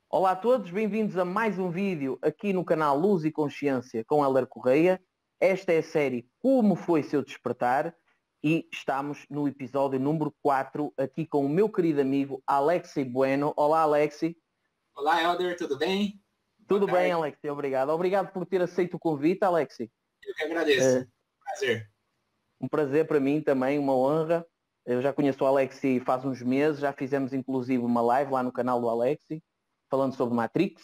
Olá a todos, bem-vindos a mais um vídeo aqui no canal Luz e Consciência com Heller Correia. Esta é a série Como Foi Seu Despertar e estamos no episódio número 4 aqui com o meu querido amigo Alexi Bueno. Olá Alexi. Olá Helder, tudo bem? Boa Tudo bem tarde. Alexi, obrigado. Obrigado por ter aceito o convite, Alexi. Eu que agradeço. Prazer. Um prazer para mim também, uma honra. Eu já conheço o Alexi faz uns meses, já fizemos inclusive uma live lá no canal do Alexi, falando sobre Matrix.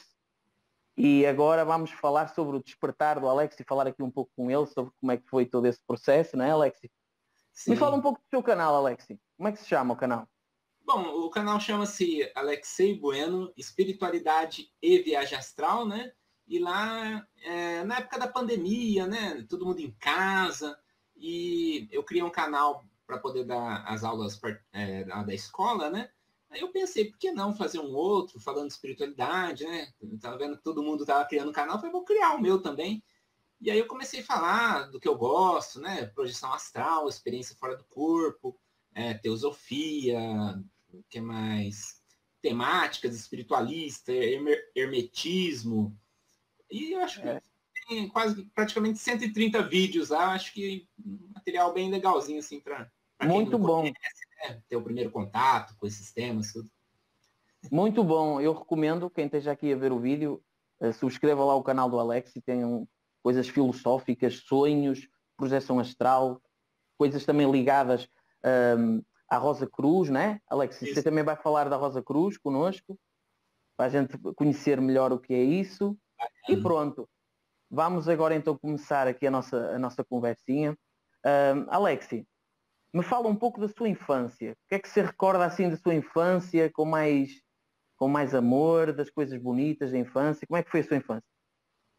E agora vamos falar sobre o despertar do Alex e falar aqui um pouco com ele sobre como é que foi todo esse processo, não é, Alex? Me fala um Sim. pouco do seu canal, Alex. Como é que se chama o canal? Bom, o canal chama-se Alexei Bueno, Espiritualidade e Viagem Astral, né? E lá, na época da pandemia, né? Todo mundo em casa. E eu criei um canal para poder dar as aulas da escola, né? Aí eu pensei, por que não fazer um outro falando de espiritualidade, né? Eu tava vendo que todo mundo tava criando um canal, falei, vou criar o meu também. E aí eu comecei a falar do que eu gosto, né? Projeção astral, experiência fora do corpo, teosofia, o que mais? Temáticas espiritualistas, hermetismo. E eu acho que É, tem quase praticamente 130 vídeos lá. Acho que um material bem legalzinho, assim, para quem não muito conhece, bom, né? Ter o primeiro contato com esses temas, tudo. muito bom. Eu recomendo, quem esteja aqui a ver o vídeo, subscreva lá o canal do Alex e tenham coisas filosóficas, sonhos, projeção astral, coisas também ligadas à Rosa Cruz, né? Alex, você Isso. também vai falar da Rosa Cruz connosco, para a gente conhecer melhor o que é isso. E pronto. Vamos agora então começar aqui a nossa conversinha. Alexi, me fala um pouco da sua infância. O que é que se recorda assim da sua infância com mais amor, das coisas bonitas da infância? Como é que foi a sua infância?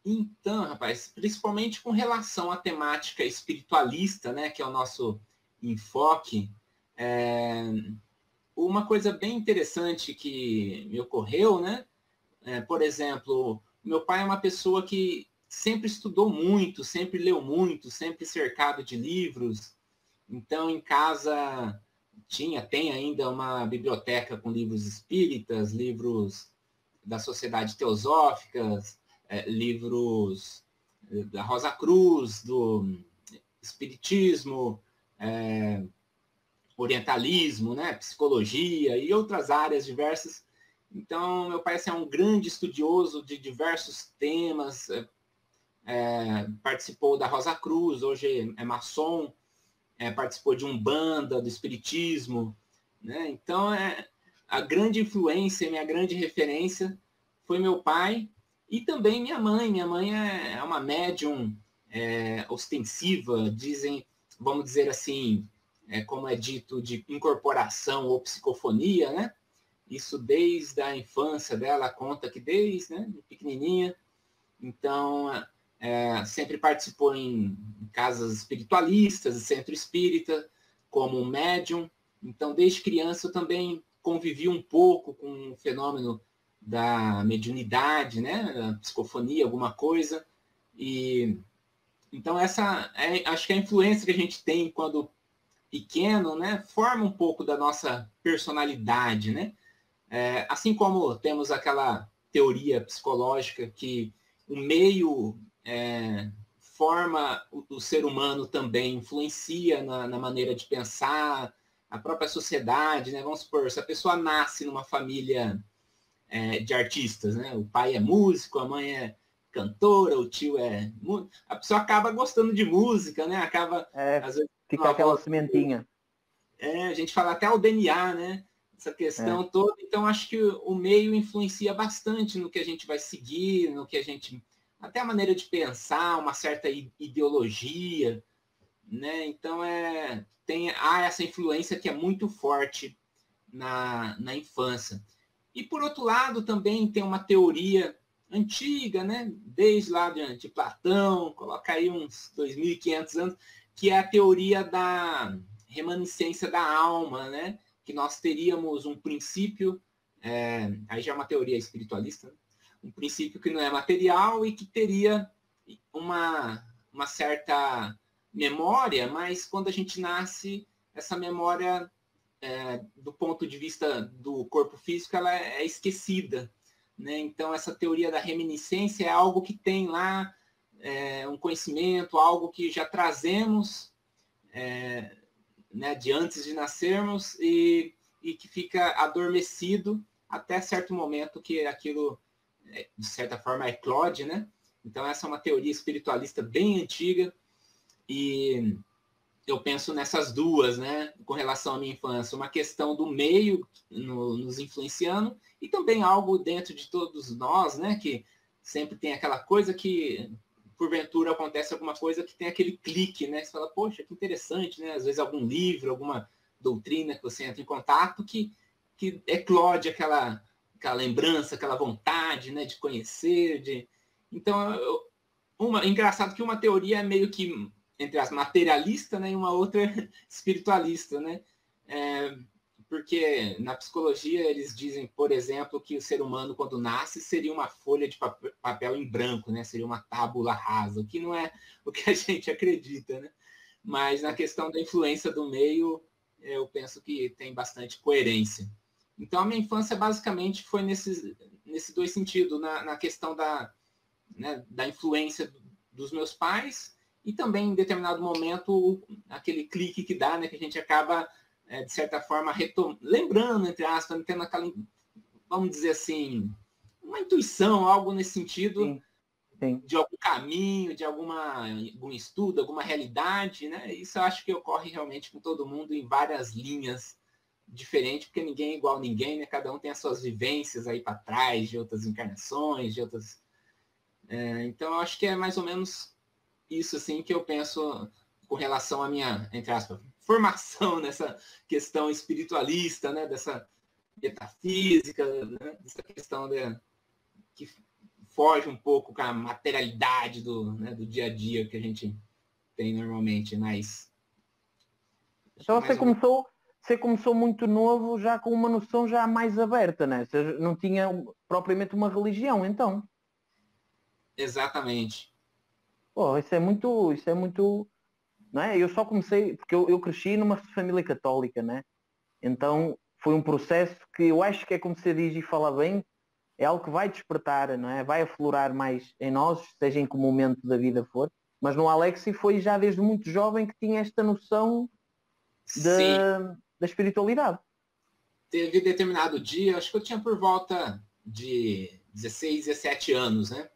Então, rapaz, principalmente com relação à temática espiritualista, né, que é o nosso enfoque, é, uma coisa bem interessante que me ocorreu, né, por exemplo, meu pai é uma pessoa que sempre estudou muito, sempre leu muito, sempre cercado de livros, então em casa tem ainda uma biblioteca com livros espíritas, livros da Sociedade Teosóficas, livros da Rosa Cruz, do Espiritismo, orientalismo, né, psicologia e outras áreas diversas. Então, meu pai assim, é um grande estudioso de diversos temas, participou da Rosa Cruz, hoje é maçom, participou de Umbanda, do Espiritismo, né? Então, a grande influência, minha grande referência foi meu pai e também minha mãe. Minha mãe é uma médium ostensiva, dizem, vamos dizer assim, como é dito, de incorporação ou psicofonia, né? Isso desde a infância dela, conta que desde, né, pequenininha. Então, sempre participou em casas espiritualistas, centro espírita, como médium. Então, desde criança, eu também convivi um pouco com o fenômeno da mediunidade, né, da psicofonia, alguma coisa. E então acho que a influência que a gente tem quando pequeno, né, forma um pouco da nossa personalidade, né? Assim como temos aquela teoria psicológica que o meio forma o ser humano também, influencia na maneira de pensar, a própria sociedade, né? Vamos supor, se a pessoa nasce numa família de artistas, né? O pai é músico, a mãe é cantora, o tio é... A pessoa acaba gostando de música, né? Acaba, É, às vezes, fica uma aquela voz... sementinha. a gente fala até o DNA, né? Essa É, questão toda. Então, acho que o meio influencia bastante no que a gente vai seguir, no que a gente. Até a maneira de pensar, uma certa ideologia, né? Então, há essa influência que é muito forte na infância. E, por outro lado, também tem uma teoria antiga, né? Desde lá de Platão, coloca aí uns 2.500 anos, que é a teoria da remanescência da alma, né? Que nós teríamos um princípio, aí já é uma teoria espiritualista, né? Um princípio que não é material e que teria uma certa memória, mas quando a gente nasce, essa memória do ponto de vista do corpo físico, ela é esquecida. né? Então, essa teoria da reminiscência é algo que tem lá um conhecimento, algo que já trazemos, né, de antes de nascermos e que fica adormecido até certo momento que aquilo, de certa forma, eclode, né? Então, essa é uma teoria espiritualista bem antiga e eu penso nessas duas, né, com relação à minha infância. Uma questão do meio nos influenciando e também algo dentro de todos nós, né, que sempre tem aquela coisa que, porventura, acontece alguma coisa que tem aquele clique, né? Você fala, poxa, que interessante, né? Às vezes algum livro, alguma doutrina que você entra em contato que eclode aquela lembrança, aquela vontade, né, de conhecer, de... Então, engraçado que uma teoria é meio que, entre as materialista, né, e uma outra espiritualista, né? Porque na psicologia eles dizem, por exemplo, que o ser humano, quando nasce, seria uma folha de papel em branco, né? Seria uma tábula rasa, o que não é o que a gente acredita, né? Mas na questão da influência do meio, eu penso que tem bastante coerência. Então, a minha infância basicamente foi nesses dois sentidos, na questão né, da influência dos meus pais e também, em determinado momento, aquele clique que dá, né, que a gente acaba, de certa forma, lembrando, entre aspas, tendo aquela, vamos dizer assim, uma intuição, algo nesse sentido, Sim, sim. de algum caminho, de algum estudo, alguma realidade, né? Isso eu acho que ocorre realmente com todo mundo em várias linhas diferentes, porque ninguém é igual a ninguém, né? Cada um tem as suas vivências aí para trás, de outras encarnações, de outras... Então, eu acho que é mais ou menos isso, assim, que eu penso com relação à minha, entre aspas, formação nessa questão espiritualista, né? Dessa metafísica, né? Dessa questão que foge um pouco com a materialidade né, do dia a dia que a gente tem normalmente, mas... Então Mais você começou muito novo, já com uma noção já mais aberta, né? Você não tinha propriamente uma religião, então. Exatamente. Pô, isso é muito, não é? Eu só comecei, porque eu cresci numa família católica, né? Então foi um processo que eu acho que é como você diz e fala bem, é algo que vai despertar, não é? Vai aflorar mais em nós, seja em que momento da vida for. Mas no Alexi foi já desde muito jovem que tinha esta noção Sim, da espiritualidade. teve determinado dia, acho que eu tinha por volta de 16, 17 anos, né?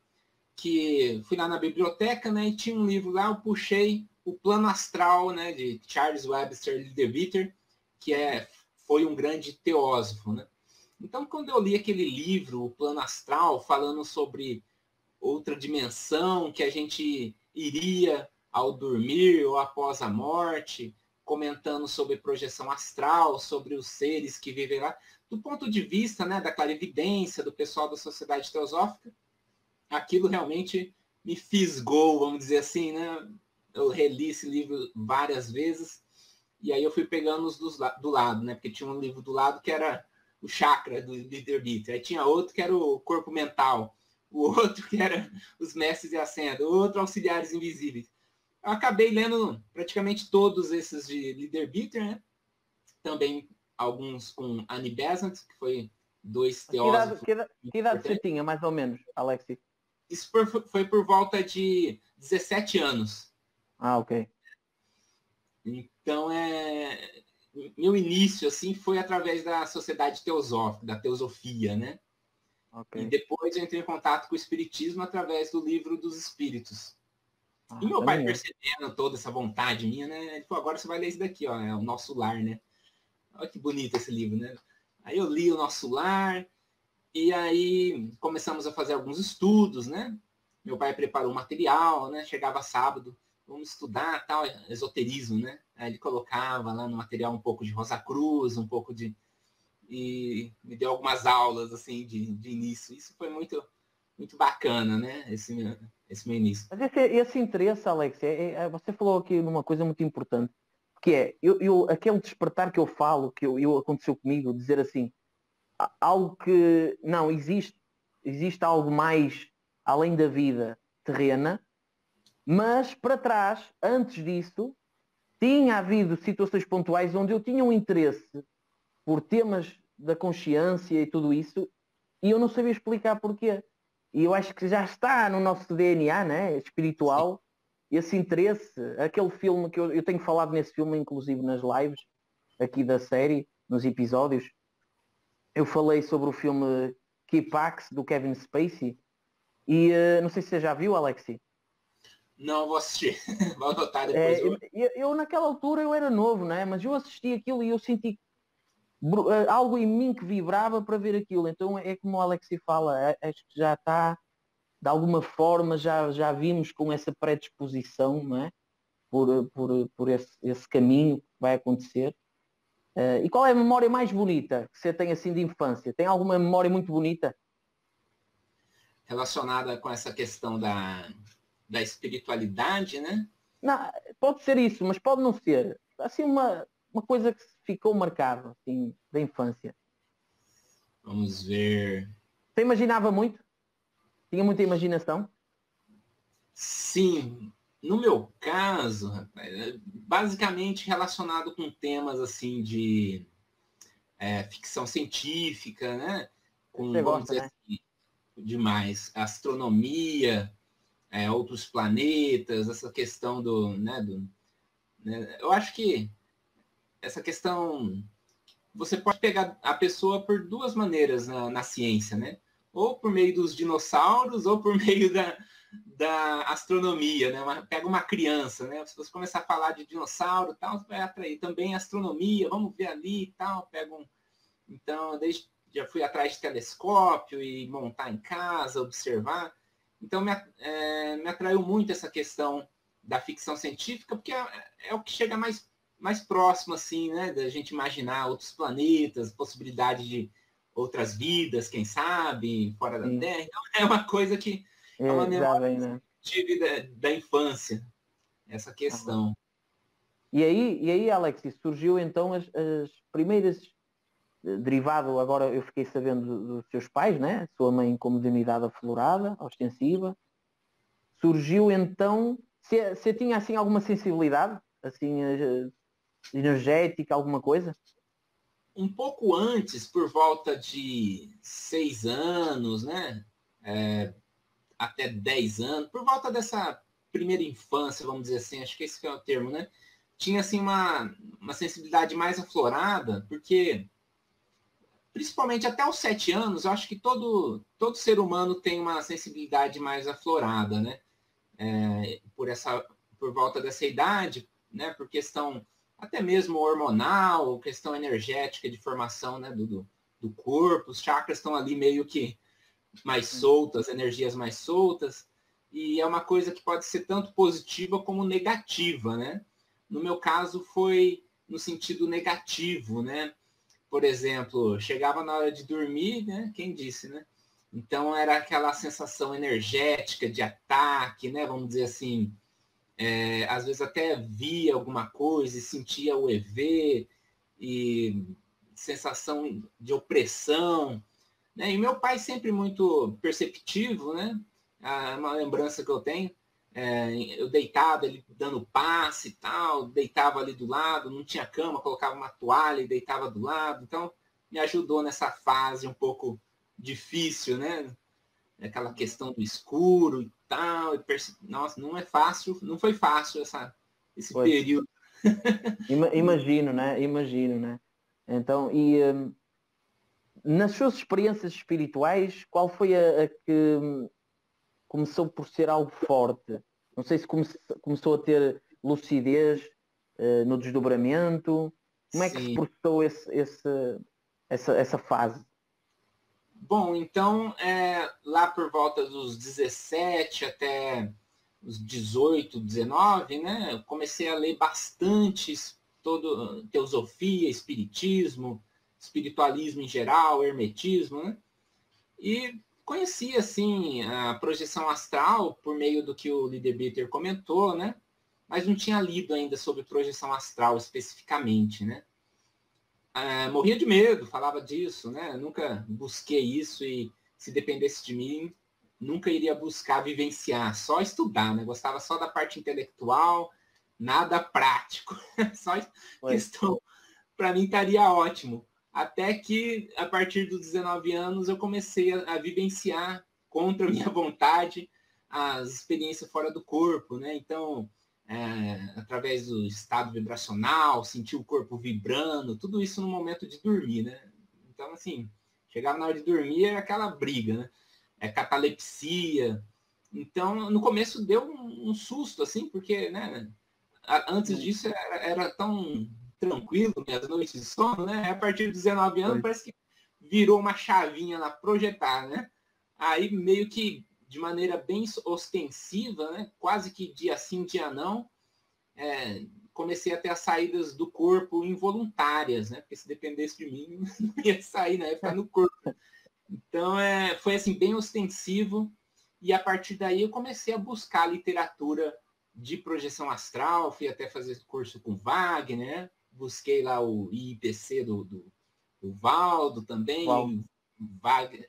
Que fui lá na biblioteca, né? E tinha um livro lá, eu puxei o Plano Astral, né? De Charles Webster Leadbeater, que foi um grande teósofo, né? Então, quando eu li aquele livro, o Plano Astral, falando sobre outra dimensão que a gente iria ao dormir ou após a morte, comentando sobre projeção astral, sobre os seres que vivem lá, do ponto de vista, né, da clarividência, do pessoal da Sociedade Teosófica, aquilo realmente me fisgou, vamos dizer assim, né? Eu reli esse livro várias vezes e aí eu fui pegando os do lado, né? Porque tinha um livro do lado que era o chakra do livre-arbítrio, aí tinha outro que era o corpo mental, o outro que era os mestres de ascenda, o outro auxiliares invisíveis. Eu acabei lendo praticamente todos esses de livre-arbítrio, né? Também alguns com Annie Besant, que foi dois Que idade, teósofos que idade você importantes. tinha, mais ou menos, Alexi? Isso foi por volta de 17 anos. Ah, ok. Então, meu início assim foi através da Sociedade Teosófica, da Teosofia, né? E Ok. depois eu entrei em contato com o Espiritismo através do Livro dos Espíritos. E Ah, meu pai, também eu. percebendo toda essa vontade minha, né? Ele falou, agora você vai ler isso daqui, ó, é o Nosso Lar, né? Olha que bonito esse livro, né? Aí eu li o Nosso Lar, e aí começamos a fazer alguns estudos, né? Meu pai preparou material, né? Chegava sábado, vamos estudar tal, esoterismo, né? Aí ele colocava lá no material um pouco de Rosa Cruz, um pouco de... E me deu algumas aulas, assim, de início. Isso foi muito, muito bacana, né? Esse meu início. Mas esse interesse, Alex, você falou aqui numa coisa muito importante, que é aquele despertar que eu falo, aconteceu comigo, dizer assim, algo que não existe algo mais além da vida terrena, mas para trás, antes disso, tinha havido situações pontuais onde eu tinha um interesse por temas da consciência e tudo isso, e eu não sabia explicar porquê. E eu acho que já está no nosso DNA, né? Espiritual, esse interesse. Aquele filme que eu tenho falado nesse filme, inclusive nas lives aqui da série, nos episódios, eu falei sobre o filme Kick-Axe, do Kevin Spacey, e não sei se você já viu, Alexi. Não, vou assistir. Vou anotar depois. É, eu naquela altura eu era novo, né? Mas eu assisti aquilo e eu senti algo em mim que vibrava para ver aquilo. Então é como o Alexi fala, acho que já está, de alguma forma, já vimos com essa predisposição, não é? Por esse caminho que vai acontecer. E qual é a memória mais bonita que você tem assim de infância? Tem alguma memória muito bonita? Relacionada com essa questão da espiritualidade, né? Não, pode ser isso, mas pode não ser. Assim, uma coisa que ficou marcada, assim, da infância. Vamos ver. Você imaginava muito? Tinha muita imaginação? Sim, no meu caso, rapaz, basicamente relacionado com temas assim de ficção científica, né? Você Com, vamos gosta, dizer né? assim, demais, astronomia, outros planetas, essa questão né? Eu acho que essa questão você pode pegar a pessoa por duas maneiras na ciência, né? Ou por meio dos dinossauros, ou por meio da astronomia, né? Pega uma criança, né? Se você começar a falar de dinossauro e tal, você vai atrair também astronomia, vamos ver ali e tal, Então, já fui atrás de telescópio e montar em casa, observar. Então, me atraiu muito essa questão da ficção científica, porque é o que chega mais próximo, assim, né? Da gente imaginar outros planetas, possibilidade de outras vidas, quem sabe, fora da Sim. Terra. Então, é uma coisa que é uma Já memória vem, que né? eu tive da infância, essa Ah. questão. E aí, Alex, surgiu então as primeiras, derivado, agora eu fiquei sabendo dos seus pais, né? Sua mãe com mediunidade aflorada, ostensiva. Surgiu então, você tinha assim alguma sensibilidade, assim, energética, alguma coisa? Um pouco antes, por volta de 6 anos, né? Até 10 anos, por volta dessa primeira infância, vamos dizer assim, acho que esse é o termo, né? Tinha assim uma sensibilidade mais aflorada, porque principalmente até os 7 anos, eu acho que todo ser humano tem uma sensibilidade mais aflorada, né? Por volta dessa idade, né? Por questão até mesmo hormonal, questão energética de formação, né? Do corpo, os chakras estão ali meio que mais soltas, energias mais soltas, e é uma coisa que pode ser tanto positiva como negativa, né? No meu caso foi no sentido negativo, né? Por exemplo, chegava na hora de dormir, né? Quem disse, né? Então era aquela sensação energética de ataque, né? Vamos dizer assim, às vezes até via alguma coisa e sentia o EV e sensação de opressão, né? E meu pai sempre muito perceptivo, né? Uma lembrança que eu tenho, eu deitado, ele dando passe e tal, deitava ali do lado, não tinha cama, colocava uma toalha e deitava do lado, então me ajudou nessa fase um pouco difícil, né? Aquela questão do escuro e tal, nossa, não é fácil, não foi fácil esse Pois, período. imagino, né? Imagino, né? Então, nas suas experiências espirituais, qual foi a que começou por ser algo forte? Não sei se começou a ter lucidez no desdobramento. Como é que se Sim. processou essa fase? Bom, então, lá por volta dos 17 até os 18, 19, né, eu comecei a ler bastante todo teosofia, espiritismo, espiritualismo em geral, hermetismo, né? E conheci, assim, a projeção astral por meio do que o Liederbitter comentou, né? Mas não tinha lido ainda sobre projeção astral especificamente, né? Morria de medo, falava disso, né? Nunca busquei isso e se dependesse de mim, nunca iria buscar vivenciar, só estudar, né? Gostava só da parte intelectual, nada prático. Só Pois, questão, para mim estaria ótimo. Até que, a partir dos 19 anos, eu comecei a vivenciar, contra a minha vontade, as experiências fora do corpo, né? Então, através do estado vibracional, sentir o corpo vibrando, tudo isso no momento de dormir, né? Então, assim, chegava na hora de dormir, era aquela briga, né? Catalepsia. Então, no começo deu um susto, assim, porque, né? Antes disso era tão tranquilo, minhas noites de sono, né? A partir dos 19 anos, parece que virou uma chavinha lá, projetar, né? Aí, meio que de maneira bem ostensiva, né? Quase que dia sim, dia não, comecei a ter as saídas do corpo involuntárias, né? Porque se dependesse de mim, não ia sair, né? Ia ficar no corpo. Então, foi assim, bem ostensivo. E a partir daí eu comecei a buscar literatura de projeção astral, fui até fazer curso com Wagner, né? Busquei lá o IPC do Valdo também,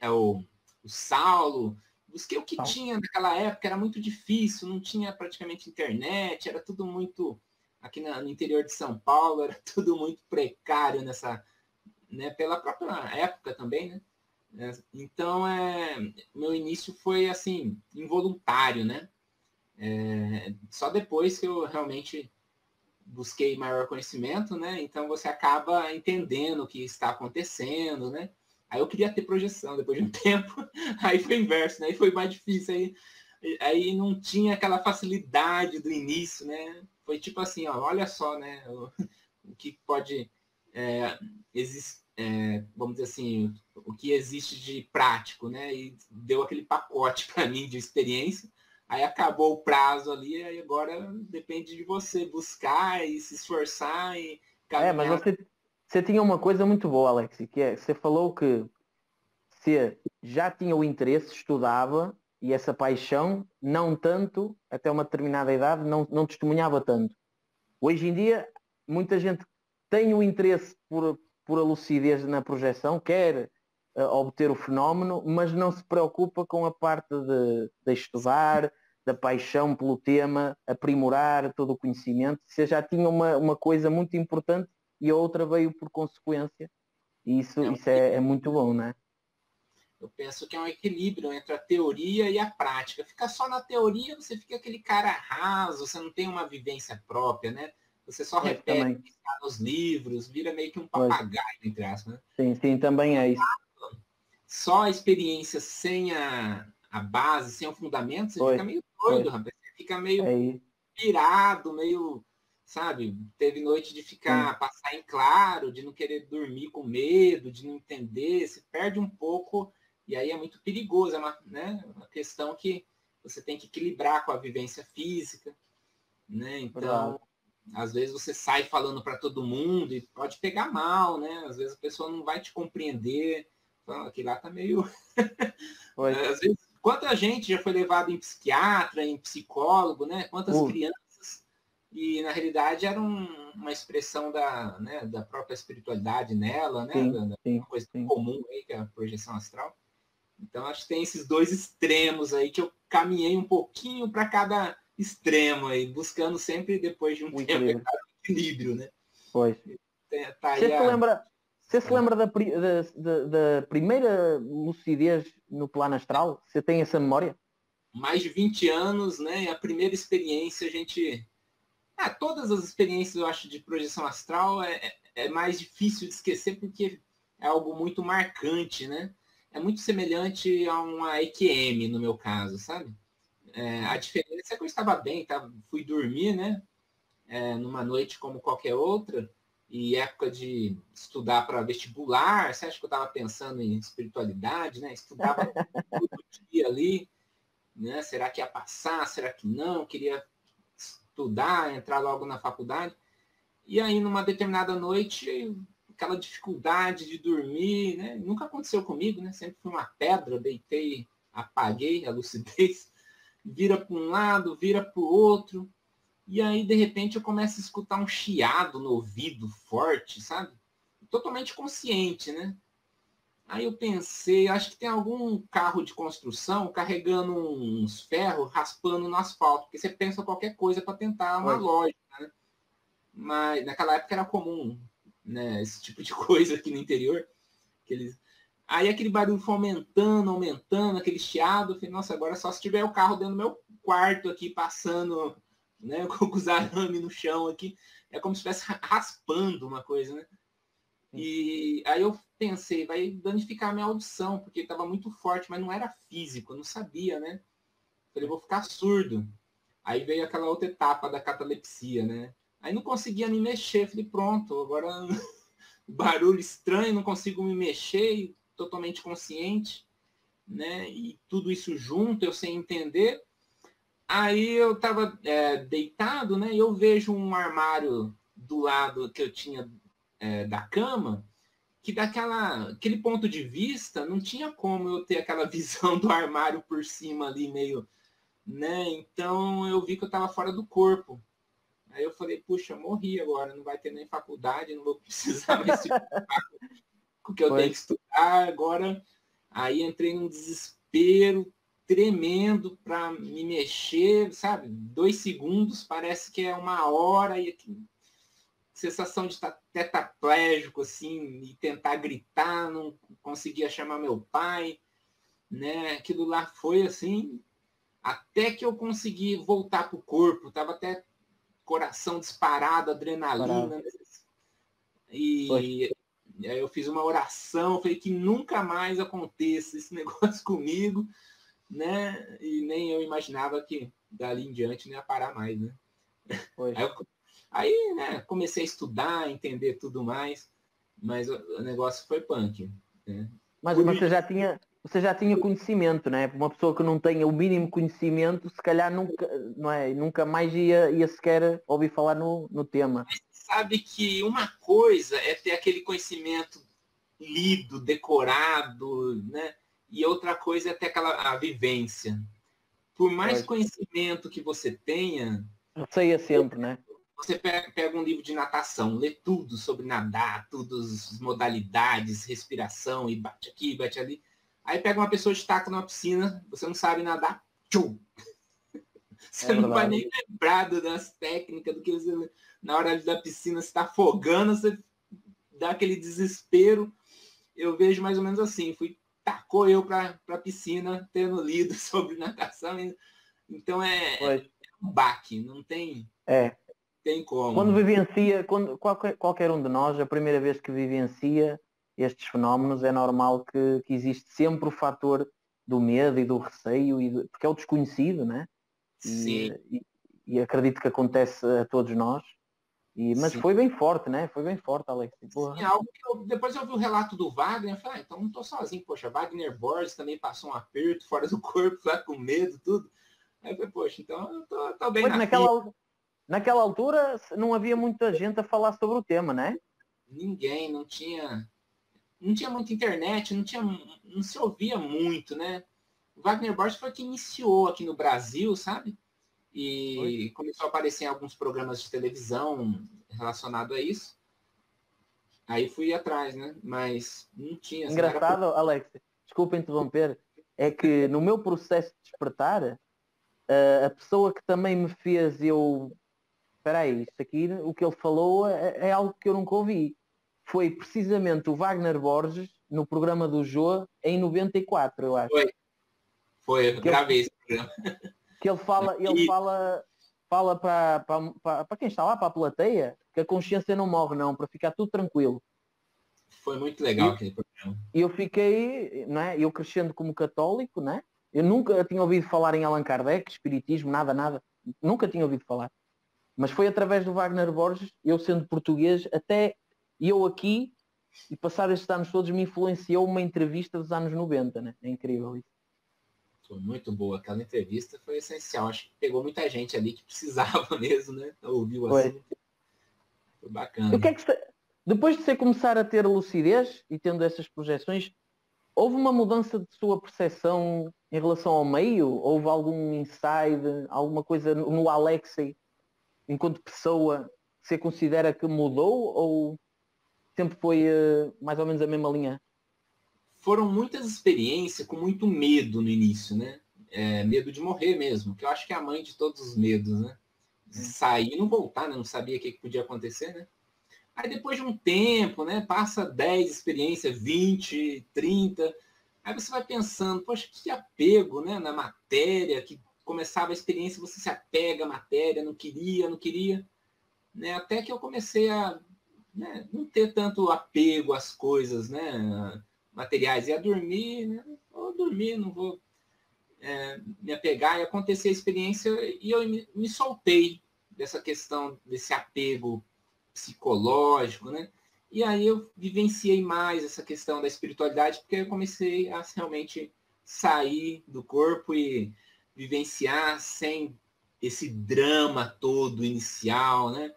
o Saulo. Busquei o que tinha naquela época, era muito difícil, não tinha praticamente internet, era tudo muito, aqui no interior de São Paulo, era tudo muito precário nessa, né, pela própria época também, né? Então, meu início foi, assim, involuntário, né? Só depois que eu realmente busquei maior conhecimento, né? Então, você acaba entendendo o que está acontecendo, né? Aí eu queria ter projeção depois de um tempo, aí foi o inverso, né? Aí foi mais difícil, aí não tinha aquela facilidade do início, né? Foi tipo assim, ó, olha só, né? O que pode existir, vamos dizer assim, o que existe de prático, né? E deu aquele pacote para mim de experiência. Aí acabou o prazo ali, aí agora depende de você buscar e se esforçar e caminhar. Mas você tinha uma coisa muito boa, Alex, que você falou que você já tinha o interesse, estudava, e essa paixão, não tanto, até uma determinada idade, não testemunhava tanto. Hoje em dia, muita gente tem o interesse por a lucidez na projeção, quer obter o fenómeno, mas não se preocupa com a parte de estudar, da paixão pelo tema, aprimorar todo o conhecimento. Você já tinha uma coisa muito importante e a outra veio por consequência. E isso é muito bom, não é? Eu penso que é um equilíbrio entre a teoria e a prática. Ficar só na teoria, você fica aquele cara raso, você não tem uma vivência própria, né? Você só repete o que está nos livros, vira meio que um papagaio, entre aspas, né? Sim, também é isso. Só a experiência sem a base, sem o fundamento, você fica meio doido, rapaz. Você fica meio pirado, meio, sabe? Teve noite de passar em claro, de não querer dormir com medo, de não entender, se perde um pouco, e aí é muito perigoso, é uma questão que você tem que equilibrar com a vivência física, né? Então, às vezes você sai falando para todo mundo e pode pegar mal, né? Às vezes a pessoa não vai te compreender. Então, aqui lá tá meio... Às vezes, quanta gente já foi levada em psiquiatra, em psicólogo, né? Quantas crianças, e na realidade era uma expressão da própria espiritualidade nela, né? Uma coisa comum aí, que é a projeção astral. Então, acho que tem esses dois extremos aí que eu caminhei um pouquinho para cada extremo aí, buscando sempre, depois de um tempo, equilíbrio, né? Pois. Você se lembra da primeira lucidez no plano astral? Você tem essa memória? Mais de 20 anos, né? E a primeira experiência, a gente... todas as experiências, eu acho, de projeção astral é mais difícil de esquecer porque é algo muito marcante, né? É muito semelhante a uma EQM, no meu caso, sabe? A diferença é que eu estava bem, fui dormir, né? Numa noite como qualquer outra, e época de estudar para vestibular, você acha que eu estava pensando em espiritualidade, né? Estudava todo dia ali, né? Será que ia passar? Será que não? Queria estudar, entrar logo na faculdade. E aí, numa determinada noite, aquela dificuldade de dormir, né? Nunca aconteceu comigo, né? Sempre fui uma pedra, deitei, apaguei a lucidez, vira para um lado, vira para o outro, e aí, de repente, eu começo a escutar um chiado no ouvido forte, sabe? Totalmente consciente, né? Aí eu pensei, acho que tem algum carro de construção carregando uns ferros, raspando no asfalto, porque você pensa qualquer coisa para tentar uma lógica, né? Mas naquela época era comum, né? Esse tipo de coisa aqui no interior. Aí aquele barulho foi aumentando, aquele chiado. Eu falei, nossa, agora só se tiver o carro dentro do meu quarto aqui, passando, né, com os arames no chão aqui. É como se estivesse raspando uma coisa, né? E aí eu pensei, vai danificar a minha audição, porque estava muito forte, mas não era físico, eu não sabia, né? Falei, vou ficar surdo. Aí veio aquela outra etapa da catalepsia, né? Aí não conseguia me mexer. Falei, pronto, agora barulho estranho, não consigo me mexer, totalmente consciente, né? E tudo isso junto, eu sem entender. Aí eu estava deitado, né? E eu vejo um armário do lado que eu tinha da cama, que daquele ponto de vista, não tinha como eu ter aquela visão do armário por cima ali, meio, né? Então eu vi que eu estava fora do corpo. Aí eu falei, puxa, eu morri agora, não vai ter nem faculdade, não vou precisar mais com o que eu tenho que estudar agora. Aí entrei num desespero tremendo para me mexer, sabe? 2 segundos, parece que é 1 hora, e sensação de estar tetraplégico, assim, e tentar gritar, não conseguia chamar meu pai, né? Aquilo lá foi assim, até que eu consegui voltar pro corpo, tava até coração disparado, adrenalina, né? E aí eu fiz uma oração, falei que nunca mais aconteça esse negócio comigo, né? E nem eu imaginava que dali em diante não ia parar mais, né? Aí, né, comecei a estudar, entender tudo mais, mas o negócio foi punk, né? Mas você já tinha conhecimento, né? Uma pessoa que não tenha o mínimo conhecimento, se calhar nunca, não é? Nunca mais ia sequer ouvir falar no tema. Mas sabe que uma coisa é ter aquele conhecimento lido, decorado, né? E outra coisa é ter a vivência. Por mais conhecimento que você tenha... Saía sempre, né? Você pega um livro de natação, lê tudo sobre nadar, todas as modalidades, respiração, e bate aqui, bate ali. Aí pega uma pessoa de taco numa piscina, você não sabe nadar, tchum! Você não vai nem lembrar das técnicas, do que você, na hora da piscina, você está afogando, você dá aquele desespero. Eu vejo mais ou menos assim, tacou eu para a piscina, tendo lido sobre natação. Então é um baque, não tem... Tem como. Quando vivencia, qualquer um de nós, a primeira vez que vivencia estes fenómenos, é normal que existe sempre o fator do medo e do receio, porque é o desconhecido, né? Sim. E acredito que acontece a todos nós. Mas foi bem forte, né? Foi bem forte, Alex. Sim, algo que depois eu vi o relato do Wagner, eu falei, então não tô sozinho, poxa, Wagner Borges também passou um aperto fora do corpo, lá com medo, tudo. Aí eu falei, poxa, então eu tô bem naquela altura não havia muita gente a falar sobre o tema, né? Ninguém, não tinha muita internet, não se ouvia muito, né? O Wagner Borges foi quem iniciou aqui no Brasil, sabe? E começou a aparecer em alguns programas de televisão relacionado a isso. Aí fui atrás, né? Mas não tinha. Engraçado, não Alex, desculpa interromper, é que no meu processo de despertar, a pessoa que também me fez espera aí, isto aqui, o que ele falou é algo que eu nunca ouvi. Foi precisamente o Wagner Borges no programa do Jô em 94, eu acho. Foi, eu gravei esse programa. Que ele fala para quem está lá, para a plateia, que a consciência não morre não, para ficar tudo tranquilo. Foi muito legal aquele programa. E eu fiquei, não é? Eu crescendo como católico, né? Eu nunca tinha ouvido falar em Allan Kardec, espiritismo, nada. Nunca tinha ouvido falar. Mas foi através do Wagner Borges, eu sendo português, até eu aqui, e passar estes anos todos, me influenciou uma entrevista dos anos 90, né? É incrível isso. Foi muito boa. Aquela entrevista foi essencial. Acho que pegou muita gente ali que precisava mesmo, né? Ouviu assim. Foi bacana. O que é que depois de você começar a ter lucidez e tendo essas projeções, houve uma mudança de sua percepção em relação ao meio? Houve algum insight, alguma coisa no Alexei, enquanto pessoa, que você considera que mudou ou sempre foi mais ou menos a mesma linha? Foram muitas experiências com muito medo no início, né? Medo de morrer mesmo, que eu acho que é a mãe de todos os medos, né? De sair e não voltar, né? Não sabia o que podia acontecer, né? Aí depois de um tempo, né, passa 10 experiências, 20, 30, aí você vai pensando, poxa, que apego, né, na matéria, que começava a experiência, você se apega à matéria, não queria, né, até que eu comecei a, né, não ter tanto apego às coisas, né, materiais, ia dormir, né, vou dormir, não vou me apegar, e acontecer a experiência, e eu me soltei dessa questão, desse apego psicológico, né? E aí eu vivenciei mais essa questão da espiritualidade, porque eu comecei a realmente sair do corpo e vivenciar sem esse drama todo inicial, né?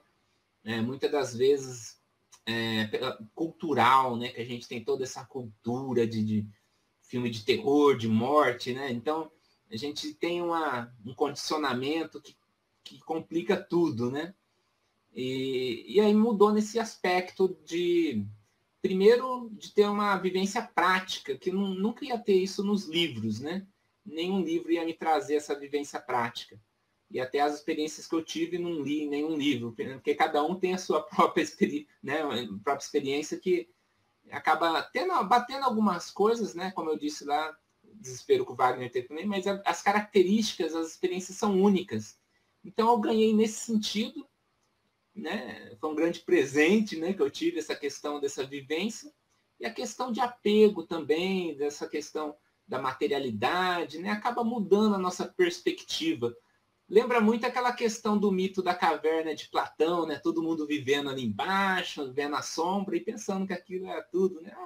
Muitas das vezes cultural, né? Que a gente tem toda essa cultura de filme de terror, de morte, né? Então a gente tem um condicionamento que complica tudo, né? E aí mudou nesse aspecto de, primeiro, de ter uma vivência prática, que nunca ia ter isso nos livros, né? Nenhum livro ia me trazer essa vivência prática. E até as experiências que eu tive, não li em nenhum livro, porque cada um tem a sua própria, né, própria experiência que acaba batendo algumas coisas, né? Como eu disse lá, desespero que o Wagner teve também, mas as características, as experiências são únicas. Então eu ganhei nesse sentido, né? Foi um grande presente, né, que eu tive, essa questão dessa vivência, e a questão de apego também, dessa questão da materialidade, né, acaba mudando a nossa perspectiva. Lembra muito aquela questão do mito da caverna de Platão, né, todo mundo vivendo ali embaixo, vendo a sombra e pensando que aquilo era tudo, né,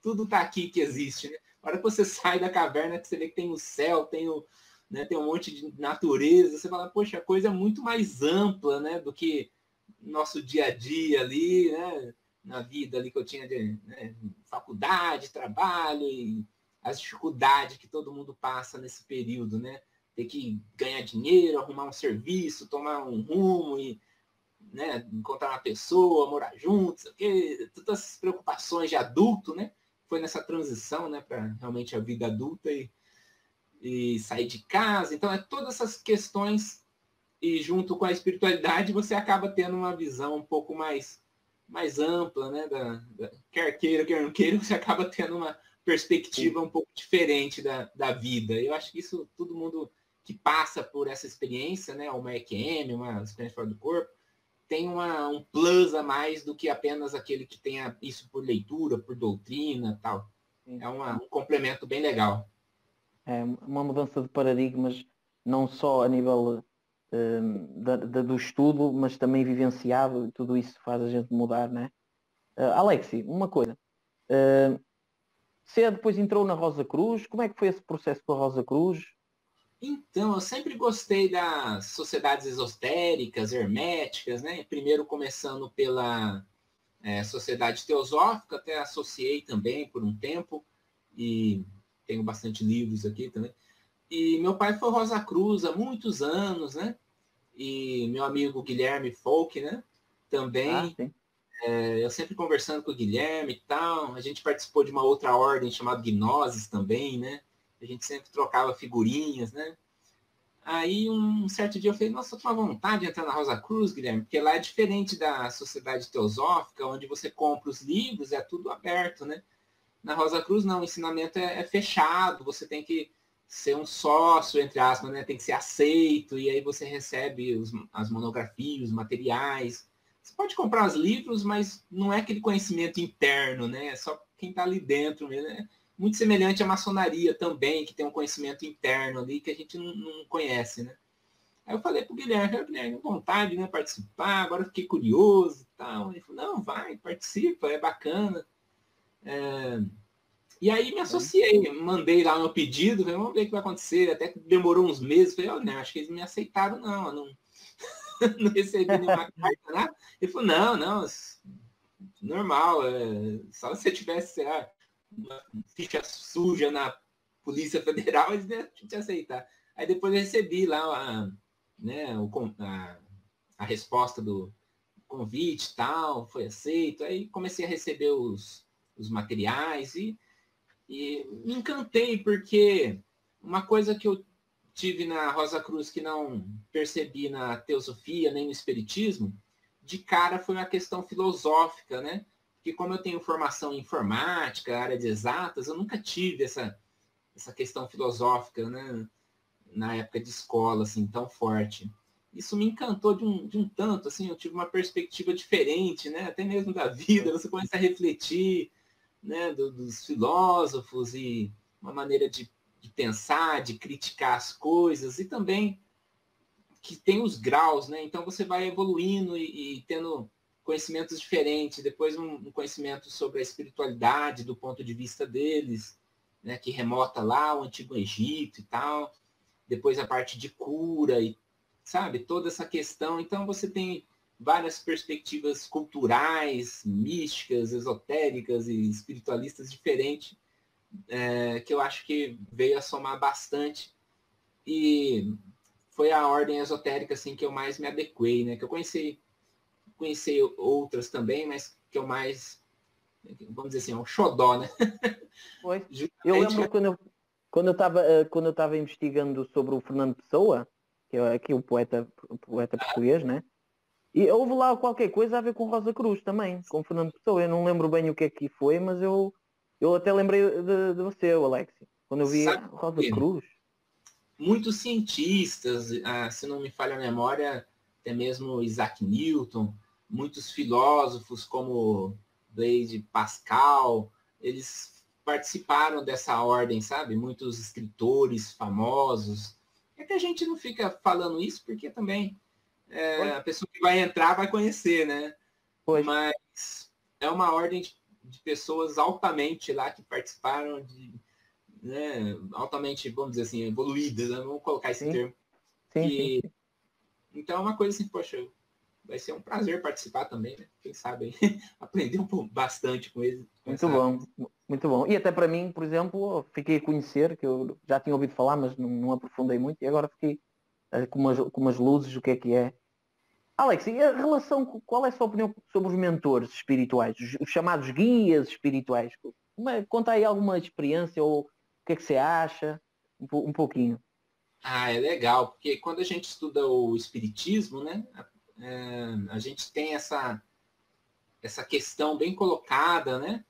tudo está aqui que existe, né? A hora que você sai da caverna, que você vê que tem o céu, tem um monte de natureza, você fala, poxa, a coisa é muito mais ampla, né, do que nosso dia a dia ali, né? Na vida ali que eu tinha de faculdade, trabalho e as dificuldades que todo mundo passa nesse período, né? Ter que ganhar dinheiro, arrumar um serviço, tomar um rumo e, né, encontrar uma pessoa, morar juntos, todas essas preocupações de adulto, né? Foi nessa transição, né, para realmente a vida adulta e sair de casa. Então, todas essas questões, e junto com a espiritualidade você acaba tendo uma visão um pouco mais ampla, né? Quer queira, quer não queira, você acaba tendo uma perspectiva um pouco diferente da vida. Eu acho que isso, todo mundo que passa por essa experiência, né? Uma EQM, uma experiência fora do corpo, tem um plus a mais do que apenas aquele que tenha isso por leitura, por doutrina, tal. É um complemento bem legal. É uma mudança de paradigmas, não só a nível do estudo, mas também vivenciado, e tudo isso faz a gente mudar, né? Alexi, uma coisa. Você depois entrou na Rosa Cruz, como é que foi esse processo com a Rosa Cruz? Então, eu sempre gostei das sociedades esotéricas, herméticas, né? Primeiro começando pela Sociedade Teosófica, até associei também por um tempo, e tenho bastante livros aqui também. E meu pai foi Rosa Cruz há muitos anos, né? E meu amigo Guilherme Folk, né? Também, Sim. eu sempre conversando com o Guilherme e tal, a gente participou de uma outra ordem chamada Gnosis também, né? A gente sempre trocava figurinhas, né? Aí, um certo dia, eu falei, nossa, eu tô com vontade de entrar na Rosa Cruz, Guilherme, porque lá é diferente da Sociedade Teosófica, onde você compra os livros, é tudo aberto, né? Na Rosa Cruz, não, o ensinamento é fechado, você tem que ser um sócio, entre aspas, né? Tem que ser aceito, e aí você recebe as monografias, os materiais. Você pode comprar os livros, mas não é aquele conhecimento interno, né? É só quem está ali dentro mesmo. É muito semelhante à maçonaria também, que tem um conhecimento interno ali que a gente não conhece, né? Aí eu falei pro Guilherme, vontade, né, participar, agora fiquei curioso e tal. Ele falou, não, vai, participa, é bacana. E aí me associei, mandei lá meu pedido, falei, vamos ver o que vai acontecer. Até que demorou uns meses, falei, olha, acho que eles me aceitaram, não não recebi nenhuma carta, né? Ele falou, não, normal, só se você tivesse, sei lá, uma ficha suja na Polícia Federal, eles iam te aceitar. Aí depois eu recebi lá a resposta do convite e tal, foi aceito. Aí comecei a receber os materiais e me encantei, porque uma coisa que eu tive na Rosa Cruz que não percebi na teosofia nem no espiritismo, de cara foi uma questão filosófica, né? Porque como eu tenho formação em informática, área de exatas, eu nunca tive essa questão filosófica, né? Na época de escola, assim, tão forte. Isso me encantou de um tanto, assim, eu tive uma perspectiva diferente, né? Até mesmo da vida, você começa a refletir, né? Dos filósofos e uma maneira de pensar, de criticar as coisas, e também que tem os graus, né? Então você vai evoluindo e tendo conhecimentos diferentes, depois um conhecimento sobre a espiritualidade do ponto de vista deles, né? Que remota lá ao Antigo Egito e tal, depois a parte de cura e, sabe, toda essa questão. Então você tem várias perspectivas culturais, místicas, esotéricas e espiritualistas diferentes, que eu acho que veio a somar bastante. E foi a ordem esotérica assim que eu mais me adequei, né? Que eu conheci outras também, mas que eu mais, vamos dizer assim, é um xodó, né? Pois. Eu lembro quando eu estava investigando sobre o Fernando Pessoa, que é aqui o poeta português, né? E houve lá qualquer coisa a ver com Rosa Cruz também, com Fernando Pessoa. Eu não lembro bem o que é que foi, mas eu até lembrei de você, Alex. Quando eu vi Sabe Rosa que Cruz. muitos cientistas, se não me falha a memória, até mesmo Isaac Newton, muitos filósofos como Blaise Pascal, eles participaram dessa ordem, sabe? Muitos escritores famosos. É que a gente não fica falando isso porque também a pessoa que vai entrar vai conhecer, né? Pois. Mas é uma ordem de pessoas altamente lá que participaram né, altamente, vamos dizer assim, evoluídas, né? Vamos colocar esse Sim, termo. sim. Então é uma coisa assim, poxa, vai ser um prazer participar também, né? Quem sabe aprender bastante com eles. Com Muito essa... bom, muito bom. E até para mim, por exemplo, fiquei a conhecer, que eu já tinha ouvido falar, mas não aprofundei muito, e agora fiquei com umas luzes, o que é. Alex, e a relação, qual é a sua opinião sobre os mentores espirituais, os chamados guias espirituais? Conta aí alguma experiência ou o que é que você acha? Um pouquinho. Ah, é legal, porque quando a gente estuda o espiritismo, né, a gente tem essa questão bem colocada, né,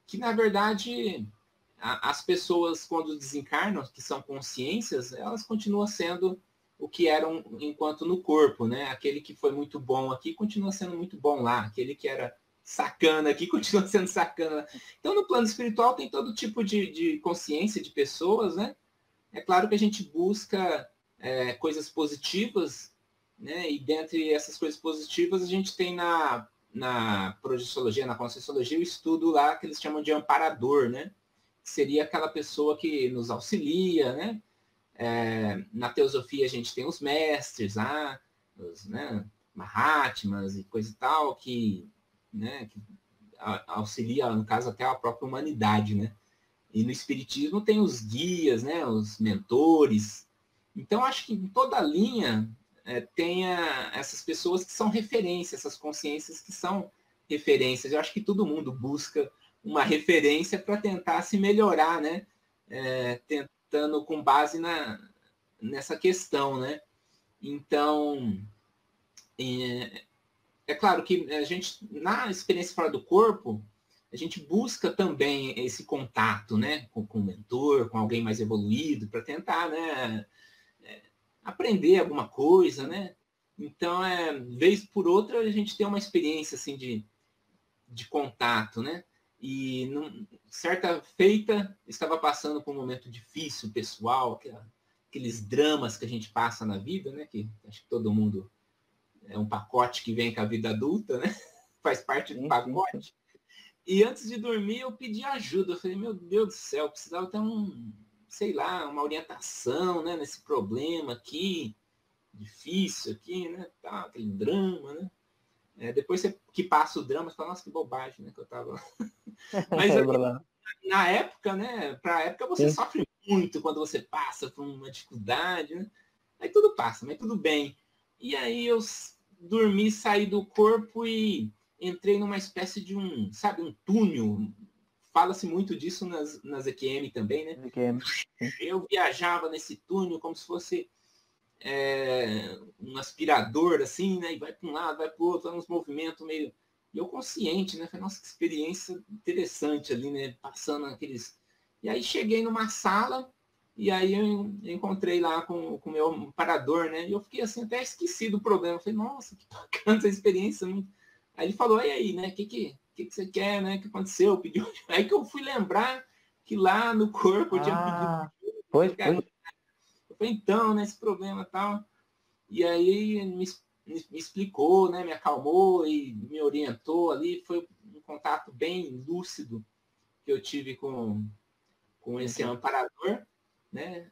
que na verdade as pessoas quando desencarnam, que são consciências, elas continuam sendo o que eram enquanto no corpo, né? Aquele que foi muito bom aqui continua sendo muito bom lá, aquele que era sacana aqui continua sendo sacana lá. Então no plano espiritual tem todo tipo de consciência de pessoas, né? É claro que a gente busca coisas positivas, né? E dentre essas coisas positivas a gente tem na projeciologia, na conscienciologia, o estudo lá que eles chamam de amparador, né? Seria aquela pessoa que nos auxilia, né? Na teosofia a gente tem os mestres, os Mahatmas e coisa e tal, né, que auxilia, no caso, até a própria humanidade, né? E no espiritismo tem os guias, né, os mentores. Então acho que em toda a linha tem essas pessoas que são referências, essas consciências que são referências. Eu acho que todo mundo busca uma referência para tentar se melhorar, né? Tentando com base nessa questão, né? Então, é claro que a gente, na experiência fora do corpo, a gente busca também esse contato, né? Com o mentor, com alguém mais evoluído, para tentar, né? Aprender alguma coisa, né? Então, vez por outra, a gente tem uma experiência, assim, de contato, né? E certa feita, estava passando por um momento difícil, pessoal, aqueles dramas que a gente passa na vida, né? Que acho que todo mundo é um pacote que vem com a vida adulta, né? Faz parte do pacote. Sim. E antes de dormir, eu pedi ajuda. Eu falei, meu Deus do céu, eu precisava ter sei lá, uma orientação, né? Nesse problema aqui, difícil aqui, né? Tá, aquele drama, né? Depois que passa o drama, você fala, nossa, que bobagem, né? Que eu tava... Mas na época, né? Pra época você sofre muito quando você passa por uma dificuldade, né? Aí tudo passa, mas tudo bem. E aí eu dormi, saí do corpo e entrei numa espécie de sabe, um túnel. Fala-se muito disso nas EQM também, né? EQM. Eu viajava nesse túnel como se fosse um aspirador, assim, né? E vai para um lado, vai para o outro, uns movimentos meio... E eu consciente, né? Falei, nossa, que experiência interessante ali, né? Passando aqueles... E aí cheguei numa sala, e aí eu encontrei lá com o meu amparador, né? E eu fiquei assim, até esqueci do problema. Eu falei, nossa, que bacana essa experiência. Aí ele falou, e aí, né? O que você quer, né? O que aconteceu? Pediu... Aí que eu fui lembrar que lá no corpo eu tinha pedido... Pois. Eu falei, então, né? Esse problema e tal. E aí me explicou, né? Me acalmou e me orientou ali. Foi um contato bem lúcido que eu tive com esse amparador, né?